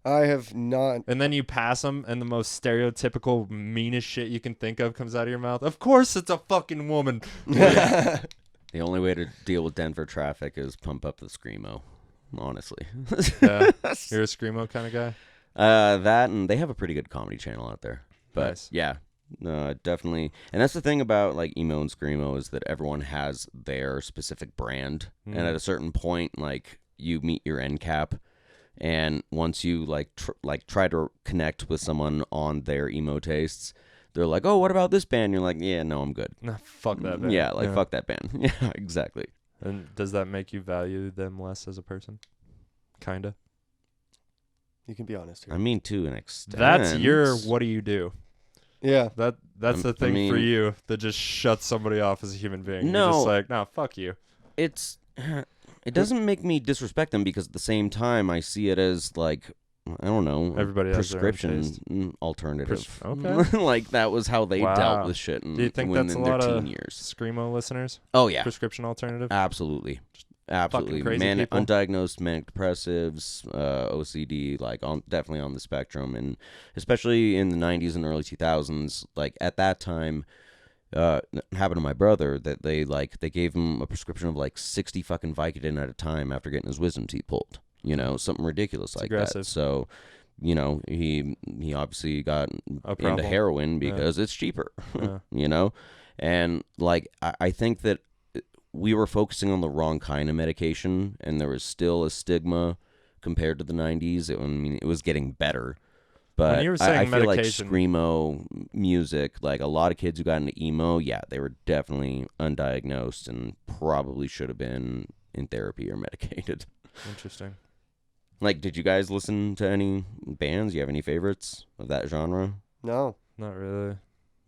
I have not. And then you pass them, and the most stereotypical, meanest shit you can think of comes out of your mouth. Of course it's a fucking woman. The only way to deal with Denver traffic is pump up the screamo. Honestly. Yeah. You're a screamo kind of guy? That and they have a pretty good comedy channel out there. But Nice. yeah, definitely. And that's the thing about like emo and screamo is that everyone has their specific brand, and at a certain point, like you meet your end cap, and once you try to connect with someone on their emo tastes, they're like, "Oh, what about this band?" You're like, "Yeah, no, I'm good." Nah, fuck that band. Yeah, fuck that band. Yeah, exactly. And does that make you value them less as a person? Kinda. You can be honest here. I mean, to an extent. That's your what do you do? Yeah. That's the thing for mean- you that just shuts somebody off as a human being. You're No. just like, no, fuck you. It doesn't make me disrespect them because at the same time I see it as like I don't know Everybody has their own prescription taste. alternative. Okay. Like that was how they Wow. dealt with shit in, Do you think when that's a in their lot teen of years. Screamo listeners? Oh yeah, Prescription alternative? absolutely. Absolutely. fucking crazy people. Undiagnosed manic depressives, OCD, like definitely on the spectrum. And especially in the 90s and early 2000s, like at that time, it happened to my brother that they gave him a prescription of like 60 fucking Vicodin at a time after getting his wisdom teeth pulled. You know, something ridiculous like aggressive. that. So, you know, he obviously got into heroin because it's cheaper. You know, and like I think that we were focusing on the wrong kind of medication, and there was still a stigma compared to the 90s. I mean, it was getting better. But when you were saying I feel like medication, screamo music, like a lot of kids who got into emo, yeah, they were definitely undiagnosed and probably should have been in therapy or medicated. Interesting. Like, did you guys listen to any bands? You have any favorites of that genre? No. Not really.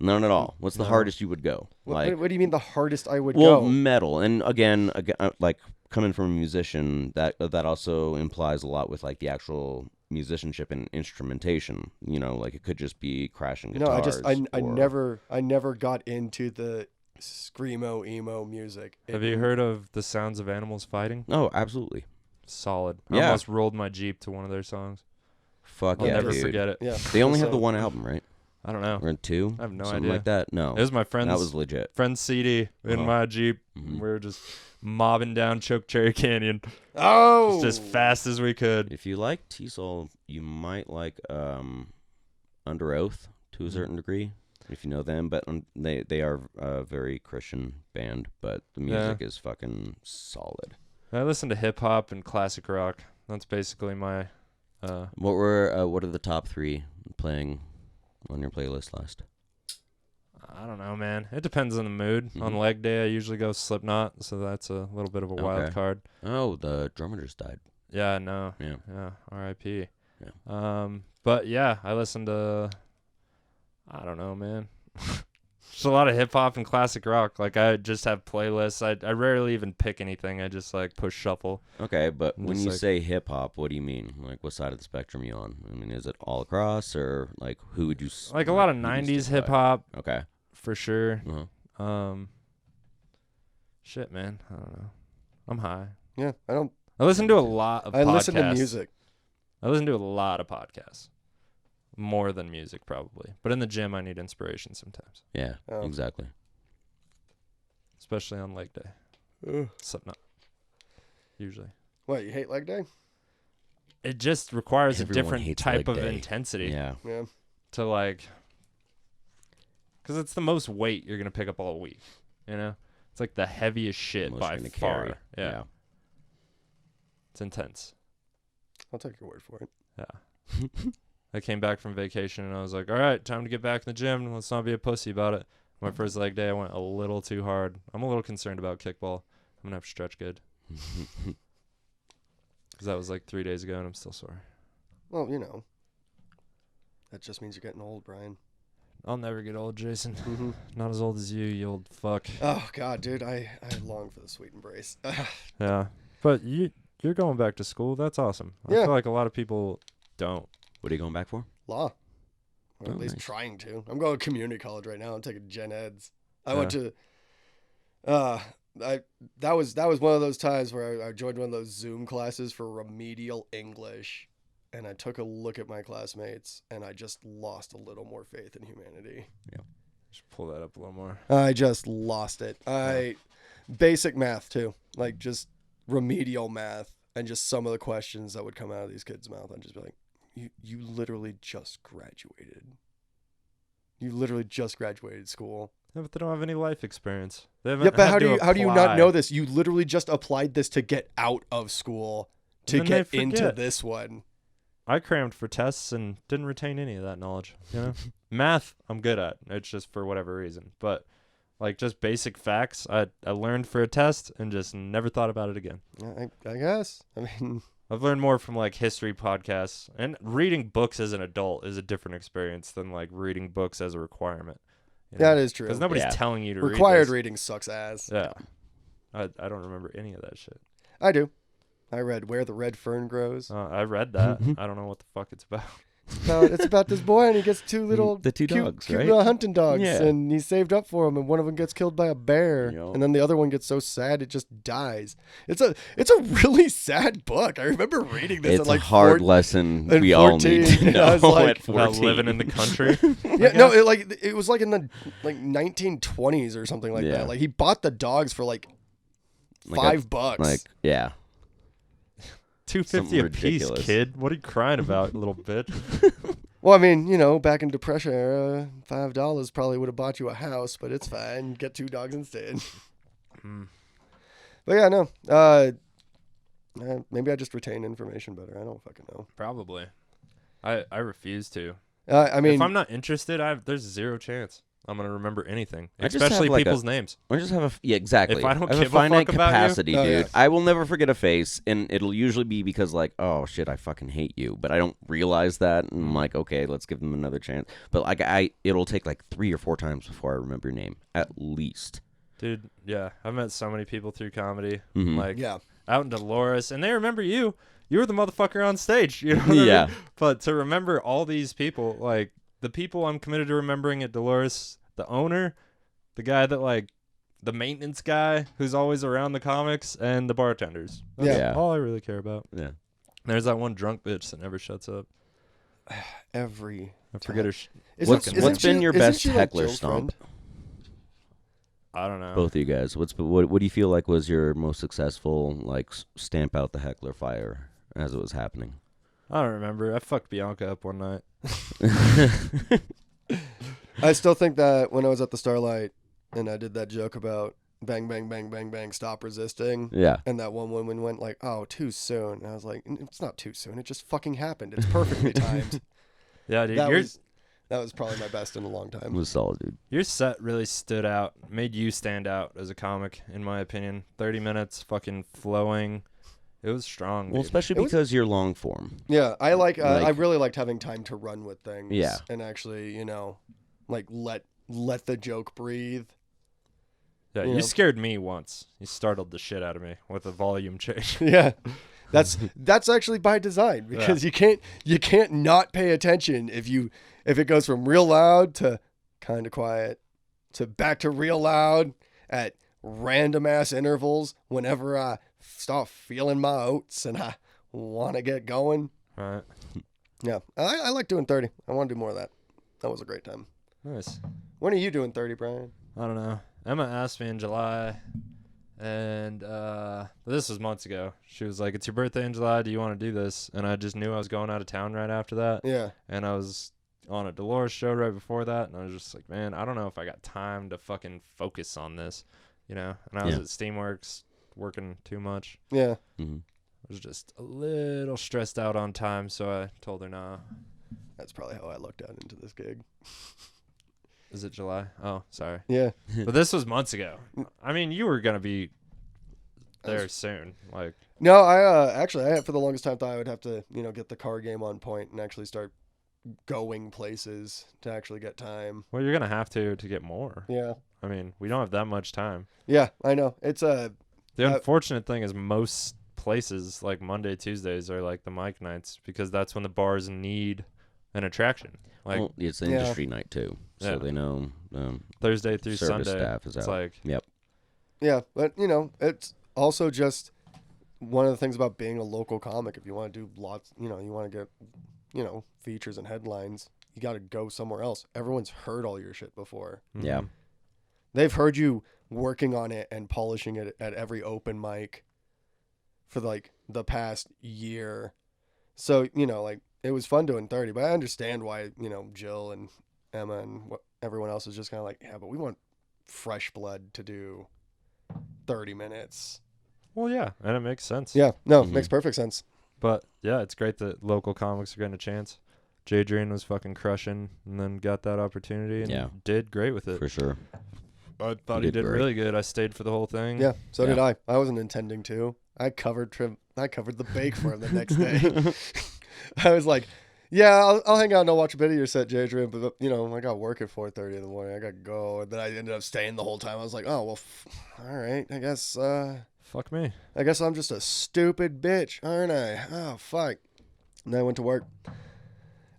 None at all. What's the hardest you would go? What do you mean the hardest I would well, go? metal. And again, like coming from a musician, that also implies a lot with like the actual musicianship and instrumentation. You know, like it could just be crashing guitars. No, I never got into the screamo emo music. Have you heard of The Sounds of Animals Fighting? Oh, absolutely. Solid. Yeah. I almost rolled my Jeep to one of their songs. Fuck I'll yeah, never dude. forget it. Yeah. They only have the one album, right? I don't know. Or two? I have no Something idea. like that? No. It was my friend's. That was legit. Friend's CD in my Jeep. Mhm. We were just mobbing down Choke Cherry Canyon. Oh! Just as fast as we could. If you like T-Soul, you might like Under Oath to a certain degree, if you know them. But they are a very Christian band, but the music is fucking solid. I listen to hip hop and classic rock. That's basically my. What are the top 3 playing on your playlist list? I don't know, man. It depends on the mood. On leg day, I usually go Slipknot, so that's a little bit of a wild card. Oh, the drummer just died. Yeah, I know. Yeah. R.I.P. Yeah. But yeah, I listen to. I don't know, man. Just a lot of hip hop and classic rock. Like I just have playlists. I rarely even pick anything. I just like push shuffle. Okay, but when you like, say hip hop, what do you mean? Like what side of the spectrum are you on? I mean, is it all across or like who would you like a lot of 90s hip hop? Okay. For sure. Uh-huh. Shit, man. I don't know. I'm high. Yeah, I listen to a lot of podcasts. I listen to music. I listen to a lot of podcasts. More than music, probably. But in the gym, I need inspiration sometimes. Yeah, exactly. Especially on leg day. Slipknot. Usually. What, you hate leg day? It just requires Everyone a different hates type leg of day. intensity. Yeah. To like... Because it's the most weight you're going to pick up all week. You know? It's like the heaviest shit Most by you're gonna far. carry. Yeah. It's intense. I'll take your word for it. Yeah. I came back from vacation and I was like, all right, time to get back in the gym. Let's not be a pussy about it. My first leg day, I went a little too hard. I'm a little concerned about kickball. I'm going to have to stretch good. Because that was like 3 days ago and I'm still sore. Well, you know. That just means you're getting old, Brian. I'll never get old, Jason. Not as old as you old fuck. Oh, God, dude. I long for the sweet embrace. Yeah. But you're going back to school. That's awesome. I feel like a lot of people don't. What are you going back for? Law. Or at least nice. trying to. I'm going to community college right now. I'm taking gen eds. I went to that was one of those times where I joined one of those Zoom classes for remedial English, and I took a look at my classmates and I just lost a little more faith in humanity. Yeah. Just pull that up a little more. I just lost it. Basic math too. Like just remedial math and just some of the questions that would come out of these kids' mouth. I'd just be like, You literally just graduated. You literally just graduated school. Yeah, but they don't have any life experience. They haven't. Yeah, but how had do you not know this? You literally just applied this to get out of school to And then get they into forget. this one. I crammed for tests and didn't retain any of that knowledge. You know, math I'm good at. It's just for whatever reason. But like just basic facts, I learned for a test and just never thought about it again. I guess. I mean, I've learned more from like history podcasts, and reading books as an adult is a different experience than like reading books as a requirement. You know? that is true. Because nobody's telling you to Required read this. reading sucks ass. Yeah. I don't remember any of that shit. I do. I read Where the Red Fern Grows. I read that. I don't know what the fuck it's about. It's about this boy, and he gets two two cute, dogs, cute right? little hunting dogs, Yeah. and he's saved up for them, and one of them gets killed by a bear, Yep. and then the other one gets so sad it just dies. It's a really sad book. I remember reading this It's at like a hard lesson at we all 14, need to and I was know like, at 14. About living in the country. Yeah, no, it was like in the 1920s or something like Yeah. that. Like he bought the dogs for like $5. Like, yeah. $2.50 Something a piece, ridiculous. kid. What are you crying about, little bitch? Well, I mean, back in Depression era, $5 probably would have bought you a house, but it's fine. Get 2 dogs instead. But yeah, no. Maybe I just retain information better. I don't fucking know. Probably. I refuse to. I mean, if I'm not interested, there's zero chance I'm gonna remember anything, I just have, especially like, people's names. I just have exactly. If I don't have give a finite a fuck about you- capacity, Oh, dude. yeah. I will never forget a face, and it'll usually be because like, oh shit, I fucking hate you, but I don't realize that, and I'm like, okay, let's give them another chance. But like, it'll take like 3 or 4 times before I remember your name, at least. Dude, yeah, I've met so many people through comedy, Mhm. like yeah. out in Dolores, and they remember you. You were the motherfucker on stage, you know what I Yeah. mean? But to remember all these people, like the people I'm committed to remembering at Dolores, the owner, the guy that like the maintenance guy who's always around the comics, and the bartenders. That's Yeah. all I really care about. Yeah. There's that one drunk bitch that never shuts up. I forget her. What's been your best heckler Jill's stomp? friend? I don't know. Both of you guys. What do you feel like was your most successful like stamp out the heckler fire as it was happening? I don't remember. I fucked Bianca up one night. I still think that when I was at the Starlight and I did that joke about bang, bang, bang, bang, bang, stop resisting. Yeah. And that one woman went like, oh, too soon. And I was like, it's not too soon. It just fucking happened. It's perfectly timed. Yeah, dude. That was probably my best in a long It time. was solid, dude. Your set really stood out, made you stand out as a comic, in my opinion. 30 minutes, fucking flowing. It was strong. Well, dude. especially because you're long form. Yeah, I Like- I really liked having time to run with things. Yeah. And actually, like let the joke breathe. Yeah, you you know. scared me once. You startled the shit out of me with a volume change. Yeah. That's actually by design because you can't not pay attention if it goes from real loud to kind of quiet to back to real loud at random ass intervals whenever I start feeling my oats and I want to get going. Right. Yeah. I like doing 30. I want to do more of that. That was a great time. Nice. When are you doing 30, Brian? I don't know. Emma asked me in July, and this was months ago. She was like, "It's your birthday in July. Do you want to do this?" And I just knew I was going out of town right after that. Yeah. And I was on a Dolores show right before that, and I was just like, man, I don't know if I got time to fucking focus on this, And I was Yeah. at Steamworks working too much. Yeah. Mm-hmm. I was just a little stressed out on time, so I told her, nah. That's probably how I lucked out into this gig. Is it July? Oh, sorry. Yeah. But this was months ago. I mean, you were going to be there soon. Like, No, I for the longest time thought I would have to, get the car game on point and actually start going places to actually get time. well, you're going to have to get more. Yeah. I mean, we don't have that much time. Yeah, I know. It's The unfortunate thing is most places, like Monday, Tuesdays, are like the mic nights because that's when the bars need an attraction. Like Well, it's an Yeah. industry night too, so Yeah. they know Thursday through service Sunday. staff is It's out. like, Yep. yeah, but it's also just one of the things about being a local comic. If you want to do lots, you want to get, features and headlines, you got to go somewhere else. Everyone's heard all your shit before. Yeah. They've heard you working on it and polishing it at every open mic for like the past year. So, it was fun doing 30, but I understand why, Jill and Emma and everyone else is just kind of like, yeah, but we want fresh blood to do 30 minutes. well, yeah, and it makes sense. Yeah, no, Mhm. makes perfect sense. But yeah, it's great that local comics are getting a chance. Jadrian was fucking crushing and then got that opportunity and Yeah. did great with it. For sure. I thought He he did did great. really good. I stayed for the whole thing. Yeah, so did Yeah. I. I wasn't intending to. I covered the bake for him the next day. I was like, yeah, I'll hang out and I'll watch a bit of your set, Jadrian, but I got work at 4:30 in the morning. I got to go. And then I ended up staying the whole time. I was like, oh, well, all right. I guess Fuck me. I'm just a stupid bitch, aren't I? Oh, fuck. And then I went to work.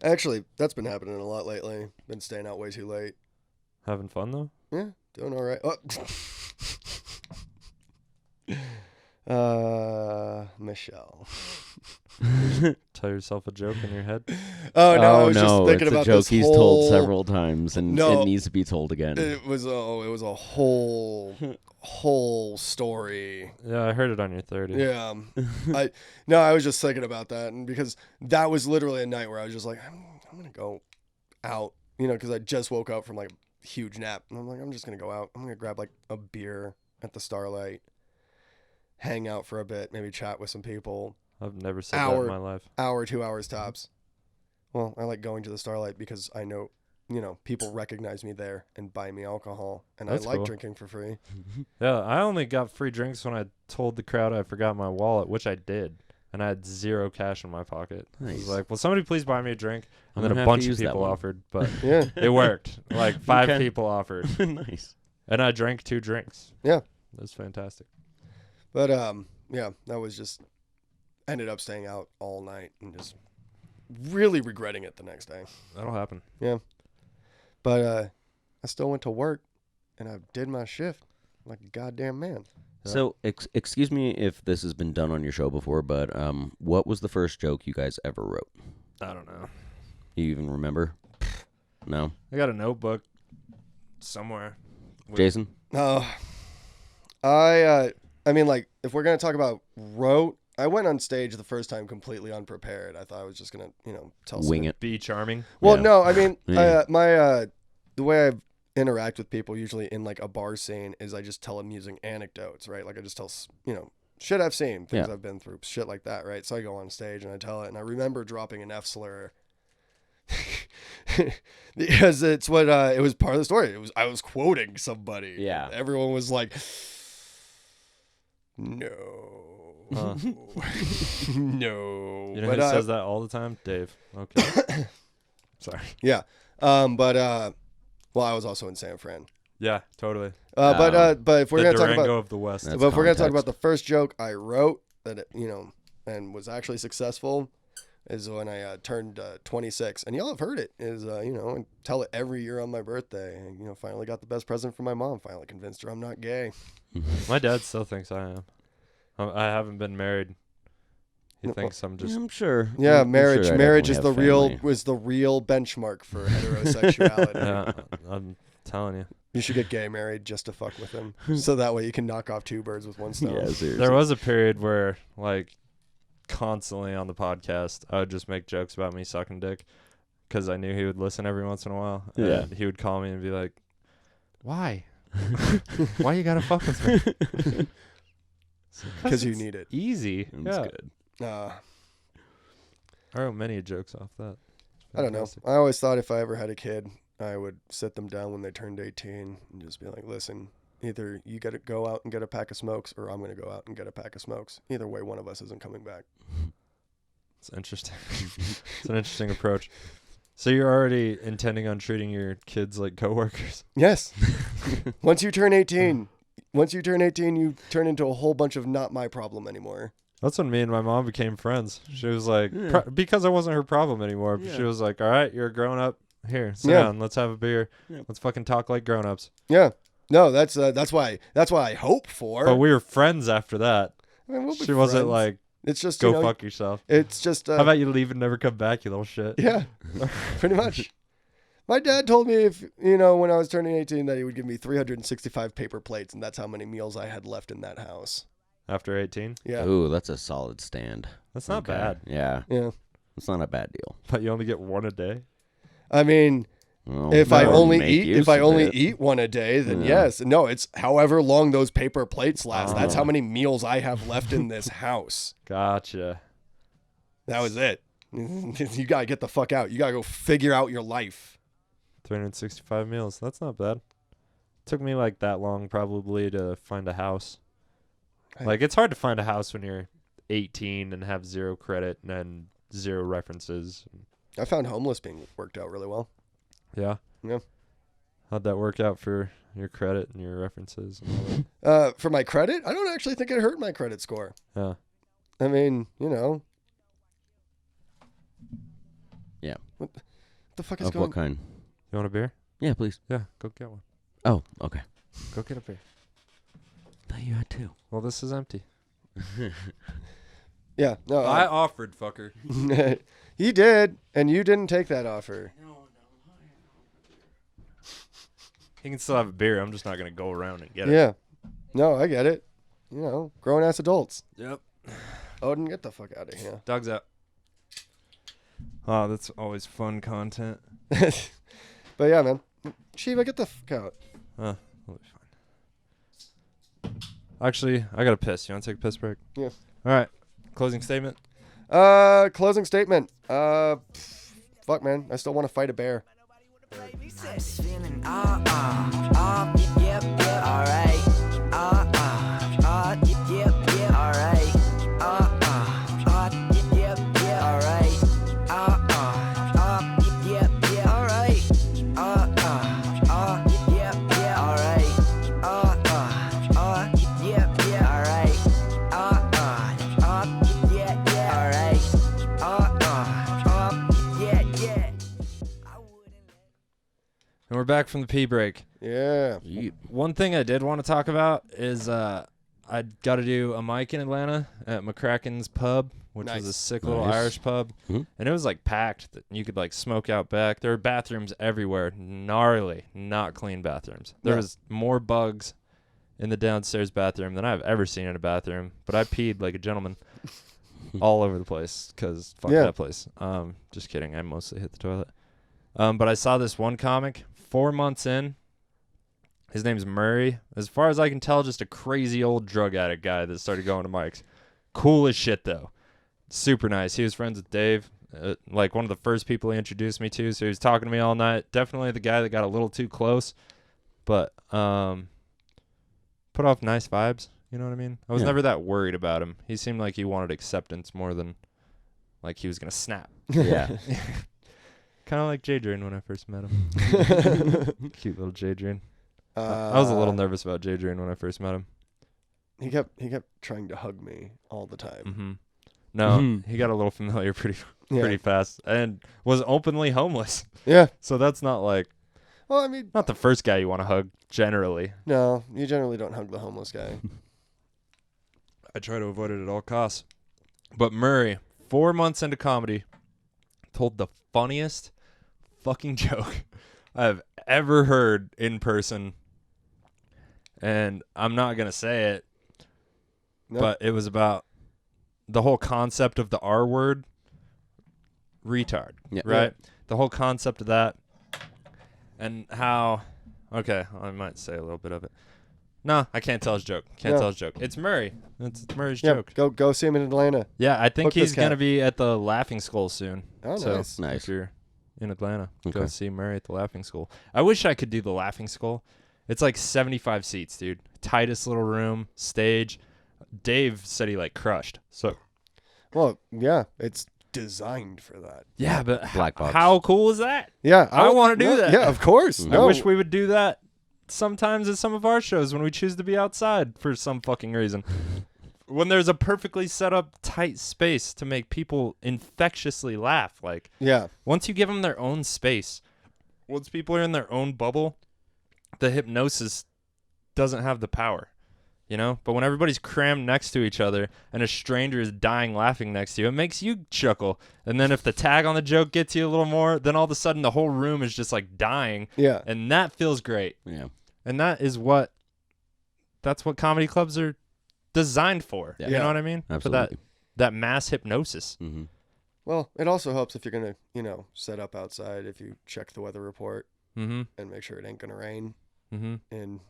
Actually, that's been happening a lot lately. Been staying out way too late. Having fun though? Yeah, doing all right. Michelle. Tell yourself a joke in your head. Oh no, I was just thinking it's about a joke this he's whole... told several times, and it needs to be told again. It was a whole story. Yeah, I heard it on your 30. Yeah, I was just thinking about that, and because that was literally a night where I was just like, I'm gonna go out, because I just woke up from like a huge nap, and I'm like, I'm just gonna go out. I'm gonna grab like a beer at the Starlight, hang out for a bit, maybe chat with some people. I've never said that in my life. 2 hours tops. Well, I like going to the Starlight because I know, people recognize me there and buy me alcohol, and That's I like cool. drinking for free. Yeah, I only got free drinks when I told the crowd I forgot my wallet, which I did, and I had zero cash in my pocket. I was like, will somebody please buy me a drink? And then a bunch of people offered, but Yeah, it worked. Like 5 people offered. Nice. And I drank 2 drinks. Yeah. It was fantastic. but yeah, that was just ended up staying out all night and just really regretting it the next day. That'll happen. Yeah, but I still went to work and I did my shift like a goddamn man. So, excuse me if this has been done on your show before, but what was the first joke you guys ever wrote? I don't know. You even remember? No? I got a notebook somewhere. Jason? I mean, like, if we're gonna talk about wrote, I went on stage the first time completely unprepared. I thought I was just gonna, tell Wing it. Be charming. Well, Yeah. no, I mean, Yeah. The way I interact with people usually in like a bar scene is I just tell amusing anecdotes, right? Like I just tell, shit I've seen, things I've been through, shit like that, right? So I go on stage and I tell it, and I remember dropping an F slur because it's what it was part of the story. I was quoting somebody. Yeah. Everyone was like, no. Huh. No. You know who says that all the time? Dave. Okay. Sorry. Yeah. Well, I was also in San Fran. Yeah, totally. But if we're The gonna talk Durango about of the West. That's but if we're gonna talk context. about the first joke I wrote that and was actually successful is when I turned 26, and y'all have heard it. I tell it every year on my birthday. And, finally got the best present from my mom. Finally convinced her I'm not gay. My dad still thinks I am. I haven't been married. He thinks I'm just. I'm sure. Yeah, I'm marriage. sure I'd Marriage is definitely the have real family. was the real benchmark for heterosexuality. Yeah, I'm telling you. You should get gay married just to fuck with him, so that way you can knock off 2 birds with one stone. Yeah, seriously. There was a period where, like, constantly on the podcast, I would just make jokes about me sucking dick because I knew he would listen every once in a while. Yeah. And he would call me and be like, "Why? Why you gotta fuck with me?" Because you need it. Easy. That's Yeah. good. I wrote many jokes off that. I don't know. Fantastic. I always thought if I ever had a kid, I would sit them down when they turned 18 and just be like, listen, either you got to go out and get a pack of smokes or I'm going to go out and get a pack of smokes. Either way, one of us isn't coming back. It's interesting. It's an interesting approach. So you're already intending on treating your kids like coworkers? Yes. Once you turn 18, you turn into a whole bunch of not my problem anymore. That's when me and my mom became friends. She was like, because I wasn't her problem anymore. Yeah. She was like, all right, you're a grown up. Here, sit Yeah. down. Let's have a beer. Yeah. Let's fucking talk like grown ups. Yeah. No, that's why I hope for. But we were friends after that. I mean, we'll be She wasn't friends. like, It's just go fuck yourself. It's just How about you leave and never come back, you little shit? yeah, pretty much. My dad told me if when I was turning 18 that he would give me 365 paper plates, and that's how many meals I had left in that house. After 18? Yeah. Ooh, that's a solid stand. That's not Okay. bad. Yeah, Yeah. it's not a bad deal. But you only get one a day? I mean, Well, if I no, only make eat use if I of only it. eat one a day, then Yeah. yes. No, it's however long those paper plates last. That's Oh. how many meals I have left in this house. Gotcha. That was it. You gotta get the fuck out. You gotta go figure out your life. 365 meals. That's not bad. Took me like that long probably to find a house. Like, it's hard to find a house when you're 18 and have 0 credit and 0 references. I found homeless being worked out really well. Yeah. Yeah. How'd that work out for your credit and your references and all that? For my credit, I don't actually think it hurt my credit score. Yeah. I mean, Yeah. The fuck is Of going? what kind? You want a beer? Yeah, please. Yeah, go get one. Oh, okay. Go get a beer. Thought you had two. Well, this is empty. Yeah. No. I offered, fucker. He did, and you didn't take that offer. He can still have a beer. I'm just not going to go around and get it. Yeah. No, I get it. You know, grown ass adults. Yep. Odin, get the fuck out of here. Dog's out. Oh, that's always fun content. But yeah, man. Shiva, get the fuck out. We'll be fine. Actually, I got to piss. You want to take a piss break? Yeah. All right. Closing statement. Closing statement. Fuck, man. I still want to fight a bear. Feeling yep, alright. Yep, alright. Yep, alright. Yep, alright. Yep, alright. Yep, alright. And we're back from the pee break. Yeah. One thing I did want to talk about is I got to do a mic in Atlanta at McCracken's Pub, which was a sick little Irish pub. Mm-hmm. And it was like packed. You could like smoke out back. There were bathrooms everywhere. Gnarly, not clean bathrooms. There was more bugs in the downstairs bathroom than I've ever seen in a bathroom. But I peed like a gentleman all over the place because fuck that place. Just kidding. I mostly hit the toilet. But I saw this one comic 4 months in. His name's Murray. As far as I can tell, just a crazy old drug addict guy that started going to mics. Cool as shit, though. Super nice. He was friends with Dave, like one of the first people he introduced me to. So he was talking to me all night. Definitely the guy that got a little too close, but put off nice vibes. You know what I mean? I was never that worried about him. He seemed like he wanted acceptance more than like he was going to snap. Yeah. Kind of like Jadrian when I first met him. Cute little Jadrian. I was a little nervous about Jadrian when I first met him. He kept trying to hug me all the time. Mm-hmm. No, he got a little familiar pretty fast and was openly homeless. Yeah. So that's not like, well, I mean, not the first guy you want to hug generally. No, you generally don't hug the homeless guy. I try to avoid it at all costs. But Murray, 4 months into comedy, told the funniest fucking joke I've ever heard in person. And I'm not going to say it, but it was about the whole concept of the R word, retard, right? Yeah. The whole concept of that and how, okay, I might say a little bit of it. No, I can't tell his joke. Tell his joke. It's Murray. It's Murray's joke. Go see him in Atlanta. Yeah, I think he's going to be at the Laughing Skull soon. Oh, so nice. If you're in Atlanta, go see Murray at the Laughing Skull. I wish I could do the Laughing Skull. It's like 75 seats, dude. Tightest little room, stage. Dave said he like crushed. So, well, yeah, it's designed for that. Yeah, but Black box. How cool is that? Yeah, I want to do that. Yeah, of course. I wish we would do that sometimes at some of our shows when we choose to be outside for some fucking reason. When there's a perfectly set up tight space to make people infectiously laugh. Like, once you give them their own space, once people are in their own bubble, the hypnosis doesn't have the power, you know? But when everybody's crammed next to each other and a stranger is dying laughing next to you, it makes you chuckle. And then if the tag on the joke gets you a little more, then all of a sudden the whole room is just like dying. Yeah. And that feels great. Yeah. And that's what comedy clubs are designed for. Yeah. You know what I mean? Absolutely. For that mass hypnosis. Mm-hmm. Well, it also helps if you're going to, set up outside, if you check the weather report and make sure it ain't going to rain. And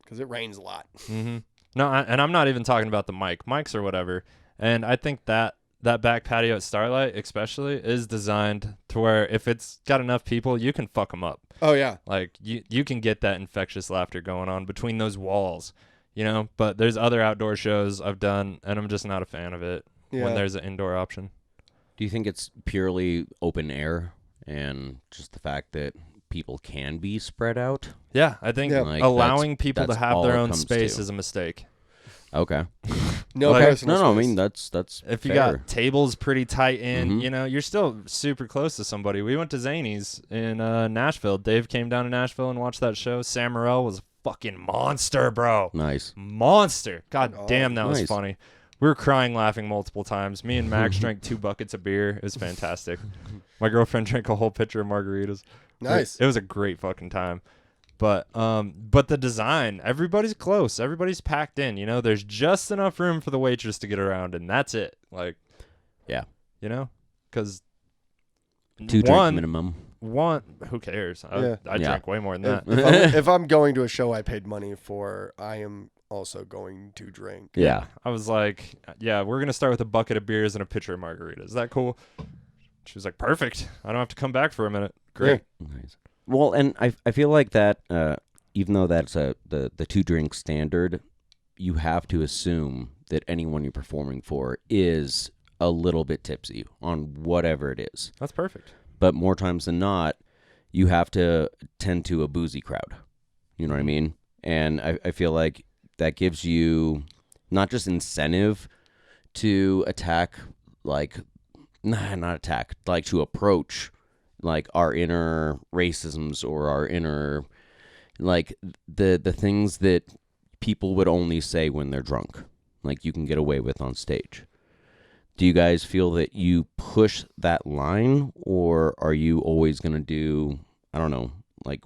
because it rains a lot. No, and I'm not even talking about the mics or whatever. And I think that back patio at Starlight especially is designed to where if it's got enough people, you can fuck them up. Oh, yeah. Like you can get that infectious laughter going on between those walls, you know? But there's other outdoor shows I've done, and I'm just not a fan of it when there's an indoor option. Do you think it's purely open air and just the fact that people can be spread out? Yeah, I think like allowing people to have their own space space is a mistake. Okay. No Like, personal No, I space. mean that's If you fair. got tables pretty tight in, Mhm. you know, you're still super close to somebody. We went to Zany's in Nashville. Dave came down to Nashville and watched that show. Sam Morril was a fucking monster, bro. Nice. Monster. God damn, that was Nice. funny. We were crying, laughing multiple times. Me and Max drank 2 buckets of beer. It was fantastic. My girlfriend drank a whole pitcher of margaritas. Nice. It was a great fucking time. But the design, everybody's close. Everybody's packed in, you know. There's just enough room for the waitress to get around, and that's it. Like, Yeah. you know, because 2 drink minimum. who cares? I Yeah. drank way more than that. If I'm going to a show I paid money for, I am also going to drink. Yeah. I was like, yeah, we're going to start with a bucket of beers and a pitcher of margaritas. Is that cool? She was like, perfect. I don't have to come back for a minute. Great. Nice. Well, and I feel like that even though that's the 2 drink standard, you have to assume that anyone you're performing for is a little bit tipsy on whatever it is. That's perfect. But more times than not, you have to tend to a boozy crowd. You know what I mean? And I feel like that gives you not just incentive to attack, like, not attack, like to approach like our inner racisms or our inner, like the things that people would only say when they're drunk, like you can get away with on stage. Do you guys feel that you push that line, or are you always going to do, I don't know, like...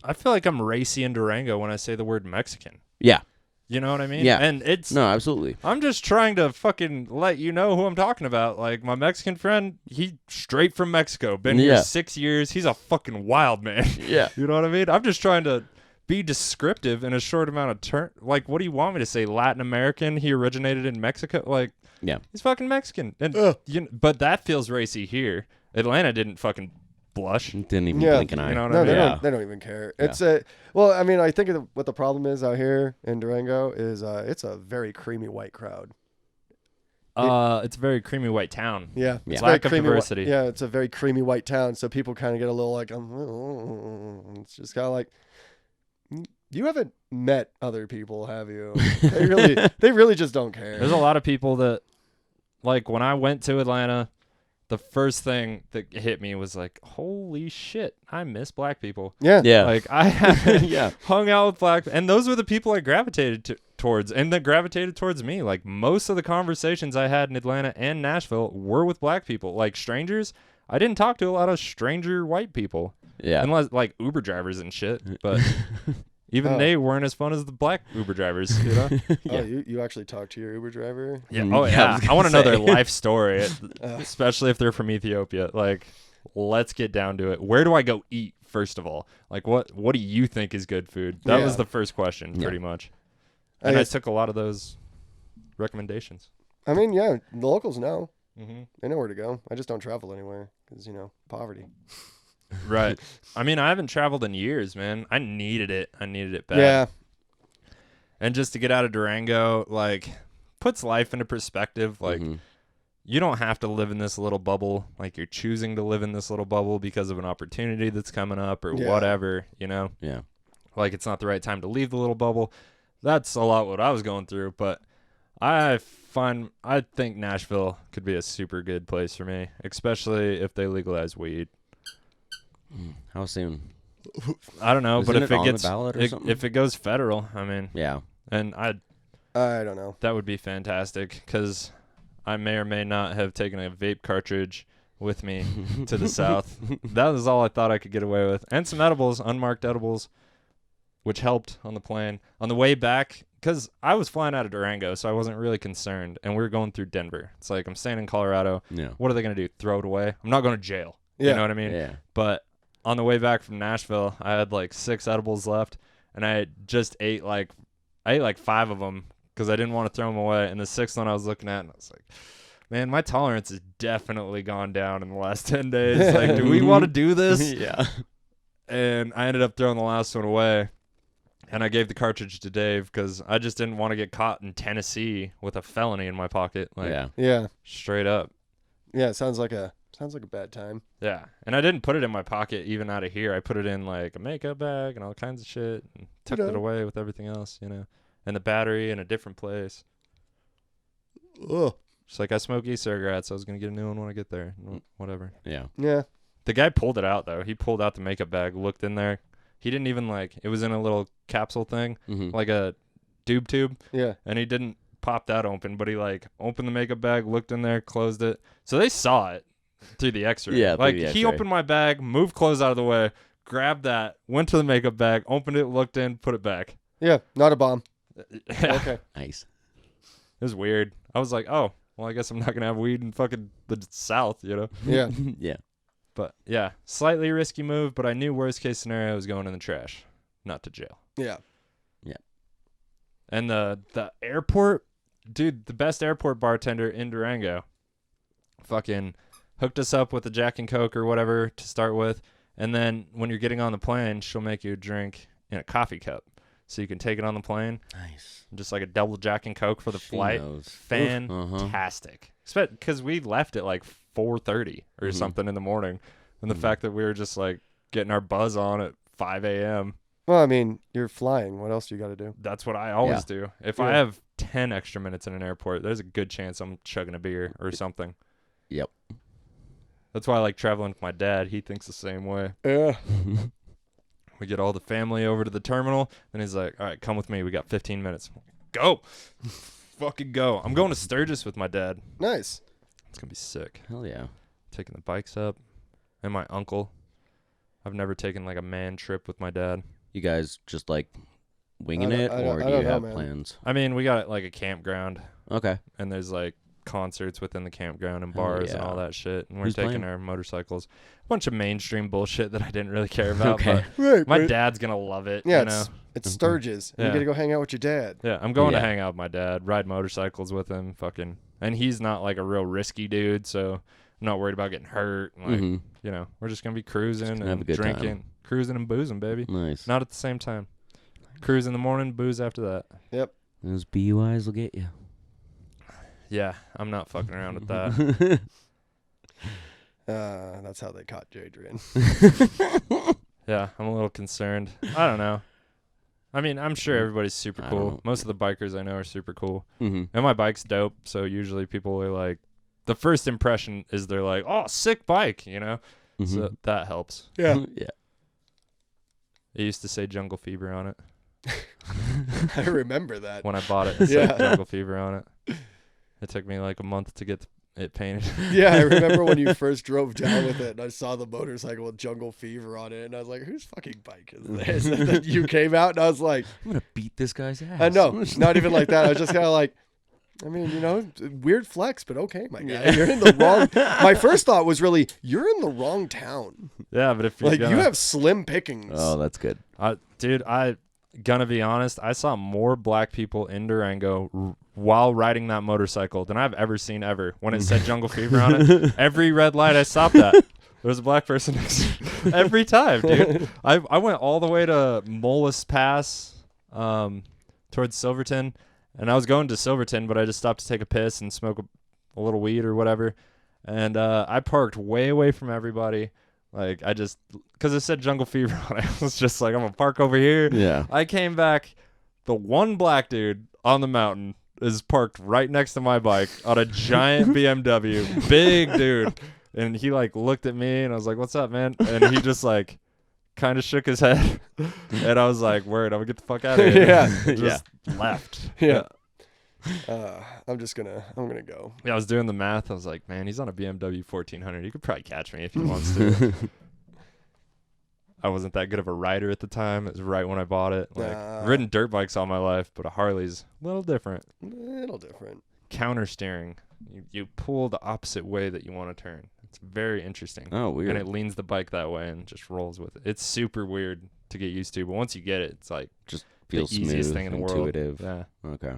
I feel like I'm racy in Durango when I say the word Mexican. Yeah. You know what I mean? Yeah. And it's... No, absolutely. I'm just trying to fucking let you know who I'm talking about. Like, my Mexican friend, he straight from Mexico. Been here 6 years. He's a fucking wild man. Yeah. You know what I mean? I'm just trying to be descriptive in a short amount of term. Like, what do you want me to say? Latin American? He originated in Mexico? Like... Yeah. He's fucking Mexican. And but that feels racy here. Atlanta didn't fucking blush. Didn't even Yeah. blink an eye. You know what No, I mean? they don't even care. It's well, I mean, I think what the problem is out here in Durango is it's a very creamy white crowd. It's a very creamy white town. Yeah, it's Lack very of creamy. diversity. Yeah, it's a very creamy white town, so people kind of get a little like, it's just kind of like, you haven't met other people, have you? They really just don't care. There's a lot of people that, like, when I went to Atlanta, the first thing that hit me was like, holy shit, I miss black people. Yeah. Yeah. Like, I haven't Yeah. hung out with black, and those were the people I gravitated towards, and that gravitated towards me. Like, most of the conversations I had in Atlanta and Nashville were with black people. Like, strangers, I didn't talk to a lot of stranger white people. Yeah. Unless, like, Uber drivers and shit, but... Even they weren't as fun as the black Uber drivers, you know? Oh, you actually talked to your Uber driver? Yeah. Mm, Oh, yeah, I yeah. was I gonna want to know their say. life story, especially if they're from Ethiopia. Like, let's get down to it. Where do I go eat, first of all? Like, what do you think is good food? That was the first question, pretty much. And I took a lot of those recommendations. I mean, yeah, the locals know. Mm-hmm. They know where to go. I just don't travel anywhere because, poverty. Right. I mean, I haven't traveled in years, man. I needed it. Bad. Yeah. And just to get out of Durango, like, puts life into perspective. Like, you don't have to live in this little bubble. Like, you're choosing to live in this little bubble because of an opportunity that's coming up or whatever, you know? Yeah. Like, it's not the right time to leave the little bubble. That's a lot what I was going through, but I think Nashville could be a super good place for me, especially if they legalize weed. How soon? I don't know, Isn't but if it it on the gets ballot or something? if it goes federal, I mean, Yeah. and I don't know. that would be fantastic because I may or may not have taken a vape cartridge with me to the south. That was all I thought I could get away with, and some edibles, unmarked edibles, which helped on the plane on the way back. Because I was flying out of Durango, so I wasn't really concerned, and we were going through Denver. It's like I'm staying in Colorado. Yeah. What are they gonna do? Throw it away? I'm not going to jail. Yeah. You know what I mean? Yeah. But on the way back from Nashville, I had like 6 edibles left, and I ate like 5 of them because I didn't want to throw them away. And the 6th one I was looking at, and I was like, man, my tolerance has definitely gone down in the last 10 days. Like, do we want to do this? Yeah. And I ended up throwing the last one away. And I gave the cartridge to Dave because I just didn't want to get caught in Tennessee with a felony in my pocket. Like, Yeah. straight up. Yeah. It sounds like a bad time. Yeah. And I didn't put it in my pocket even out of here. I put it in like a makeup bag and all kinds of shit and tucked it away with everything else, you know. and the battery in a different place. Ugh. Just like I smoke e-cigarettes, I was gonna get a new one when I get there. Whatever. Yeah. Yeah. The guy pulled it out though. He pulled out the makeup bag, looked in there. He didn't even it was in a little capsule thing, like a tube. Yeah. And he didn't pop that open, but he opened the makeup bag, looked in there, closed it. So they saw it through the X-ray. Yeah, through the he X-ray. opened my bag, moved clothes out of the way, grabbed that, went to the makeup bag, opened it, looked in, put it back. Yeah. Not a bomb. Yeah. Okay. Nice. It was weird. I was like, oh, well, I guess I'm not gonna have weed in fucking the South, you know? Yeah. Yeah. But yeah, slightly risky move, but I knew worst case scenario was going in the trash, not to jail. Yeah. And the airport, dude, the best airport bartender in Durango fucking hooked us up with a Jack and Coke or whatever to start with. And then when you're getting on the plane, she'll make you a drink in a coffee cup. So you can take it on the plane. Nice. Just like a double Jack and Coke for the flight. knows. Fantastic. Because we left at 4:30 or something in the morning. And the fact that we were just getting our buzz on at 5 a.m. Well, I mean, you're flying. What else do you got to do? That's what I always do. If I have 10 extra minutes in an airport, there's a good chance I'm chugging a beer or something. Yep. That's why I like traveling with my dad. He thinks the same way. Yeah. We get all the family over to the terminal, and he's like, all right, come with me. We got 15 minutes. Go. Fucking go. I'm going to Sturgis with my dad. Nice. It's going to be sick. Hell yeah. Taking the bikes up. And my uncle. I've never taken a man trip with my dad. You guys just winging it, or do you have plans? I mean, we got a campground. Okay. And there's concerts within the campground and bars and all that shit. And we're Who's taking playing? our motorcycles. A bunch of mainstream bullshit that I didn't really care about. Okay. But Right. my dad's going to love it. Yeah, you know? it's Sturgis. Yeah. You got to go hang out with your dad. Yeah, I'm going to Yeah. hang out with my dad, ride motorcycles with him, and he's not a real risky dude, so I'm not worried about getting hurt. We're just gonna be cruising gonna have a and good drinking, time. cruising and boozing, baby. Nice. Not at the same time. Cruise in the morning, booze after that. Yep. Those BUIs will get you. Yeah, I'm not fucking around with that. That's how they caught Jadrian. Yeah, I'm a little concerned. I don't know. I mean, I'm sure everybody's super I don't cool. know. Most of the bikers I know are super cool. Mm-hmm. And my bike's dope, so usually people are the first impression is they're like, oh, sick bike, you know? So that helps. Yeah. Yeah. It used to say Jungle Fever on it. I remember that. When I bought it, it said Yeah. Jungle Fever on it. It took me a month to get it painted. Yeah, I remember when you first drove down with it, and I saw the motorcycle with Jungle Fever on it, and I was like, whose fucking bike is this? And then you came out, and I was like, I'm gonna beat this guy's ass. I know, not even like that. I was just kind of like, I mean, weird flex, but okay, my guy. You're in the wrong. My first thought was really, you're in the wrong town. Yeah, but if you're You have slim pickings. Oh, that's good. dude, I gonna be honest, I saw more black people in Durango while riding that motorcycle than I've ever seen ever. When it said Jungle Fever on it, every red light I stopped at, there was a black person next to me. Every time, dude. I went all the way to Mullis Pass, towards Silverton, and I was going to Silverton, but I just stopped to take a piss and smoke a little weed or whatever. And I parked way away from everybody. Because it said Jungle Fever on it, I was just like, I'm going to park over here. Yeah. I came back. The one black dude on the mountain is parked right next to my bike on a giant BMW. Big dude. And he looked at me and I was like, what's up, man? And he just kind of shook his head. And I was like, word, I'm going to get the fuck out of here. Yeah. Just left. Yeah. I'm gonna go. Yeah, I was doing the math. I was like, man, he's on a BMW 1400. He could probably catch me if he wants to. I wasn't that good of a rider at the time. It was right when I bought it. I've ridden dirt bikes all my life, but a Harley's a little different. Little different. Counter steering. You pull the opposite way that you want to turn. It's very interesting. Oh, weird. And it leans the bike that way and just rolls with it. It's super weird to get used to, but once you get it, it's just feels the easiest smooth, thing in the intuitive. world. Yeah. Okay.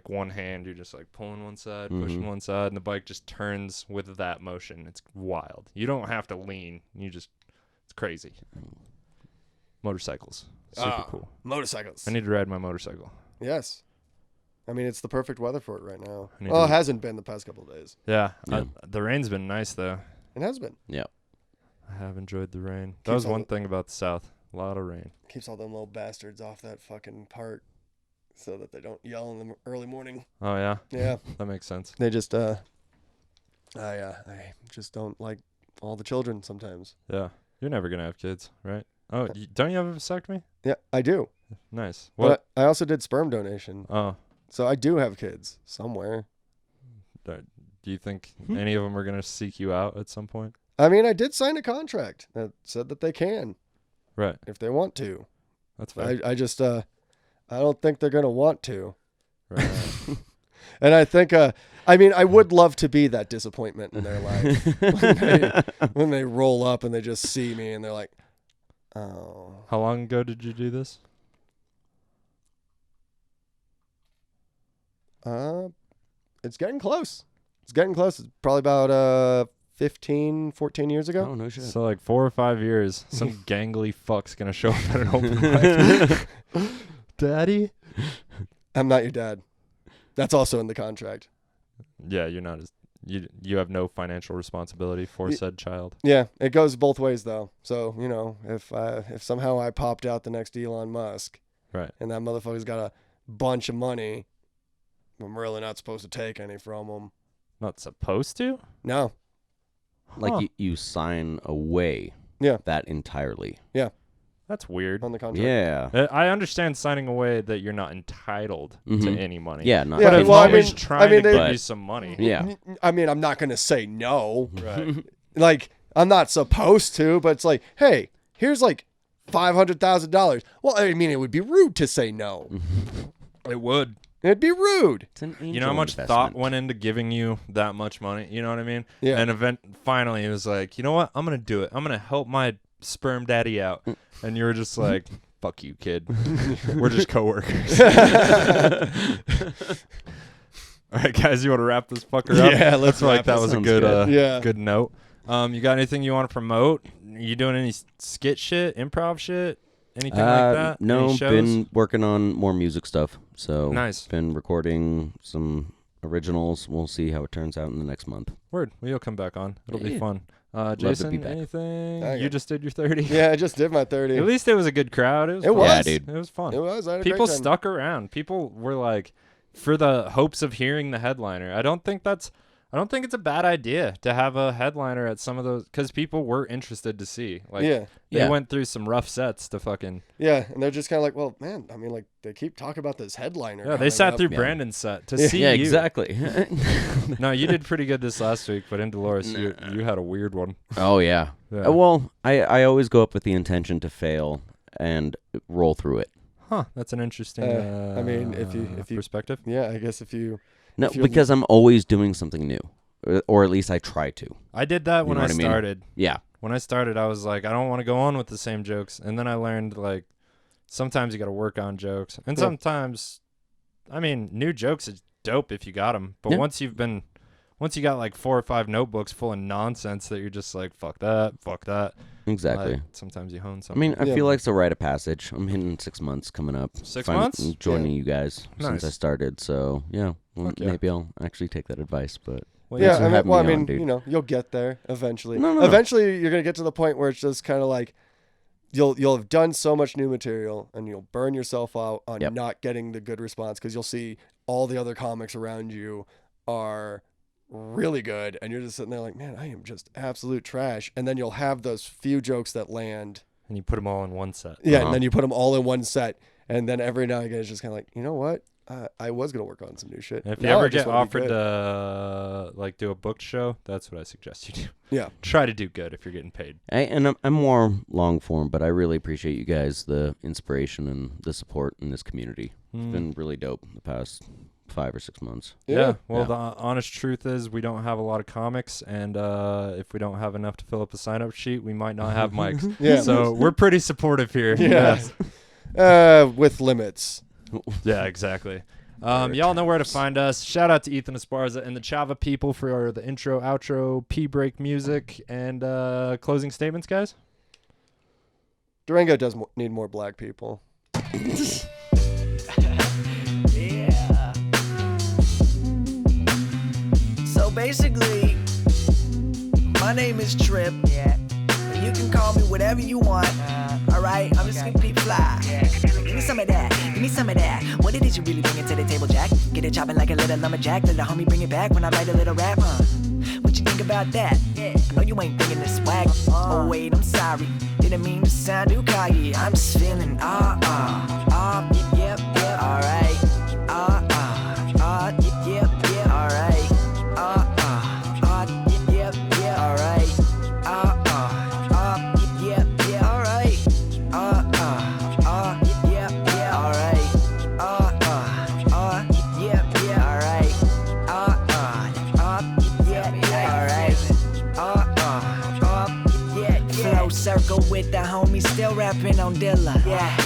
One hand, you're just pulling one side, pushing one side, and the bike just turns with that motion. It's wild. You don't have to lean. It's crazy. Motorcycles. Super cool. Motorcycles. I need to ride my motorcycle. Yes. I mean, it's the perfect weather for it right now. I need Well, to- it hasn't been the past couple of days. Yeah. Yeah. The rain's been nice, though. It has been. Yeah. I have enjoyed the rain. That Keeps was all one the- thing about the South. A lot of rain. Keeps all them little bastards off that fucking part. so that they don't yell in the early morning. Oh yeah. Yeah. That makes sense. They just I just don't like all the children sometimes. Yeah. You're never gonna have kids, right? Oh, don't you have a vasectomy? Yeah, I do. Nice. What? But I also did sperm donation. Oh. So I do have kids somewhere. Do you think any of them are gonna seek you out at some point? I mean, I did sign a contract that said that they can. Right. If they want to. That's fine. I just I don't think they're gonna want to. Right. And I think I mean, I would love to be that disappointment in their life when they roll up and they just see me and they're like, oh. How long ago did you do this? It's getting close. It's getting close. It's probably about 15, 14 years ago. Oh, no shit. So like 4 or 5 years, some gangly fuck's gonna show up at an open mic. Daddy? I'm not your dad. That's also in the contract. Yeah, you're not as you have no financial responsibility for said child. Yeah, it goes both ways though. So, you know, if somehow I popped out the next Elon Musk, right, and that motherfucker's got a bunch of money, I'm really not supposed to take any from him. Not supposed to? No. Like you sign away that entirely. Yeah. That's weird. On the contract. Yeah. I understand signing away that you're not entitled to any money. Yeah, not But if well, I always mean- trying to give you some money. Yeah. I mean, I'm not going to say no. Right. Like, I'm not supposed to, but it's like, hey, here's like $500,000. Well, I mean, it would be rude to say no. It would. It'd be rude. It's an You know how much thought went into giving you that much money? You know what I mean? Yeah. And finally, it was like, you know what? I'm going to do it. I'm going to help my sperm daddy out. And you were just like, fuck you, kid. We're just coworkers. All right, guys, you want to wrap this fucker up? Yeah, let's like wrap that it. was a Sounds good, good. good note. You got anything you want to promote? You doing any skit shit, improv shit, anything like that? No, Any shows? been working on more music stuff. So Nice. Been recording some originals. We'll see how it turns out in the next month. Word. Well, you'll come back on. It'll be Yeah. fun. to Jason, be back. anything? Okay. You just did your 30? Yeah, I just did my 30. At least it was a good crowd. It was It fun. was. Yeah, dude. It was fun. It was. I had a People great time. stuck around. People were like, for the hopes of hearing the headliner. I don't think it's a bad idea to have a headliner at some of those, because people were interested to see. Like, Yeah. they went through some rough sets to fucking. Yeah, and they're just kind of like, well, man, I mean, like, they keep talking about this headliner. Yeah, they coming sat up. through Yeah. Brandon's set to Yeah. see Yeah, you. exactly. No, you did pretty good this last week, but in Dolores, you had a weird one. Oh yeah. Yeah. Well, I always go up with the intention to fail and roll through it. Huh? That's an interesting. I mean, if you perspective. Yeah, I guess if you. No, If you're- because I'm always doing something new, or at least I try to. I did that when know I what I mean? started. Yeah. When I started, I was like, I don't want to go on with the same jokes. And then I learned, like, sometimes you got to work on jokes. And Yeah. sometimes, I mean, new jokes is dope if you got them. But Yeah. once you got like 4 or 5 notebooks full of nonsense that you're just like, fuck that. Exactly. Like, sometimes you hone I something. mean, I Yeah. feel like it's a rite of passage. I'm hitting 6 months coming up. 6 Fin- months? Joining you guys since I Nice. started. So, yeah. Well, Fuck yeah. maybe I'll actually take that advice. But Well, Yeah, Thanks for I mean, having well, I me on, mean, dude. you know, you'll get there eventually. No. Eventually, you're gonna get to the point where it's just kind of like you'll have done so much new material and you'll burn yourself out on Yep. not getting the good response because you'll see all the other comics around you are really good and you're just sitting there like, man, I am just absolute trash. And then you'll have those few jokes that land. and you put them all in one set. Yeah, Uh-huh. and then you put them all in one set, and then every now and again it's just kind of like, you know what? I was gonna work on some new shit. And if you Now I ever just get wanna be offered good. to like do a booked show, that's what I suggest you do. Yeah. Try to do good if you're getting paid. I'm more long form, but I really appreciate you guys, the inspiration and the support in this community. It's been really dope the past 5 or 6 months. Yeah. Well, Yeah. the honest truth is we don't have a lot of comics, and if we don't have enough to fill up a sign-up sheet, we might not have mics. Yeah. So we're pretty supportive here. Yeah. With limits. Yeah, exactly. Y'all know where to find us. Shout out to Ethan Esparza and the Chava people for the intro, outro, P-break music, and closing statements, guys. Durango does need more black people. Yeah. So basically, my name is Trip. Yeah. You can call me whatever you want. Alright, I'm just gonna be fly. Give me some of that. Give me some of that. What it is you really bringing to the table, Jack? Get it chopping like a little lumberjack. Let the homie bring it back when I write a little rap, What you think about that? I know you ain't thinking this swag. Oh wait, I'm sorry. Didn't mean to sound too cocky. I'm just feeling yep, alright. Yep, alright. Yep, alright. Yep, alright. Yep, alright. Yep, alright. Flow circle with the homies, still rapping on Dilla.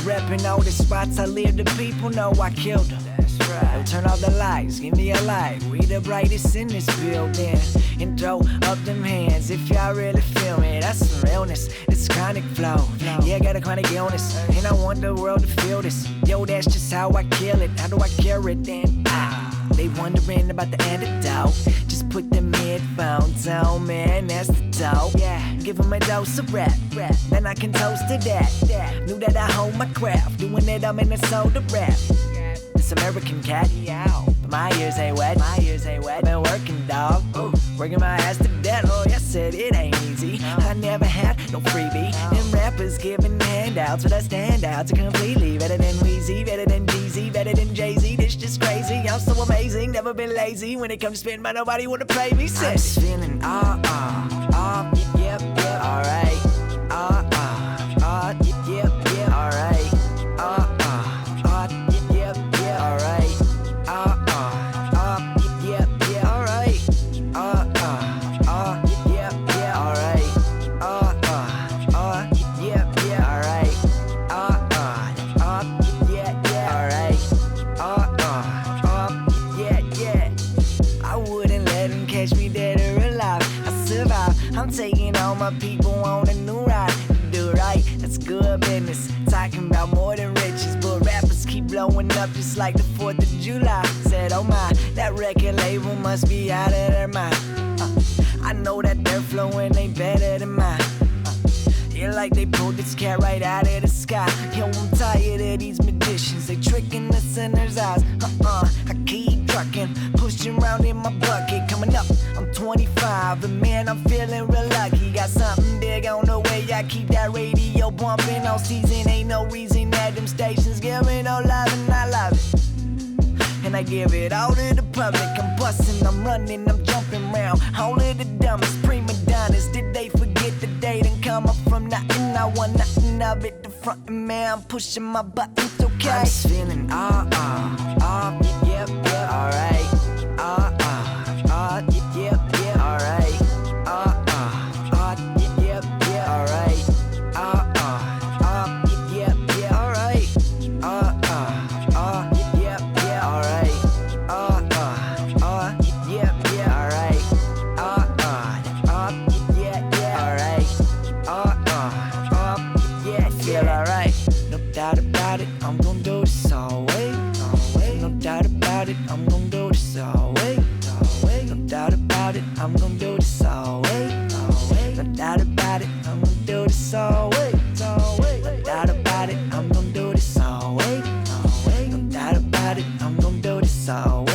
Repping all the spots I live, the people know I killed them. Yo, turn off the lights, give me a light. We the brightest in this building. And throw up them hands if y'all really feel me. That's some realness, it's chronic flow. Yeah, I got a chronic illness, and I want the world to feel this. Yo, that's just how I kill it. How do I cure it then? They wondering about the antidote. Just put them headphones on, man, that's the dope. Give them a dose of rap, then I can toast to that. Knew that I hold my craft, doing it, I'm in a soda rap. This American cat, but my ears ain't wet. Been working, dog, working my ass to death. Oh, yes, said it ain't easy. I never had no freebie. Them rappers giving handouts, but I stand out to completely better than Weezy, better than Jeezy, better than Jay-Z. This just crazy. I'm so amazing, never been lazy. When it comes to spin, man, nobody wanna pay me. I'm just feeling yep, alright. Yep, alright. I'm taking all my people on a new ride. Do right, that's good business. Talking about more than riches, but rappers keep blowing up just like the 4th of July. Said, oh my, that record label must be out of their mind. I know that their flowing ain't better than mine. Yeah, like they pulled this cat right out of the sky. Yo, I'm tired of these magicians, they tricking the sinner's eyes. I keep trucking, pushing around in my bucket. Coming up, I'm 25, and man, I'm feeling real lucky. Got something big on the way, I keep that radio bumping all season. Ain't no reason that them stations give me no love, and I love it. And I give it all to the public. I'm busting, I'm running, I'm jumping around. All of the dumbest prima donnas, did they forget that they done come up from nothing? I want nothing of it. The front man, I'm pushing my buttons, okay? I'm just feeling yep, alright. Yep, alright. Yep, alright. Yep, alright. Feel alright, no doubt about it. I'm gon' do this always. No doubt about it. I'm gon' do this always. No doubt about it. I'm gon' do this always. No doubt about it. I'm gon' do this always. No doubt about it. I'm gon' do this always. No doubt about it. I'm gon' do this always.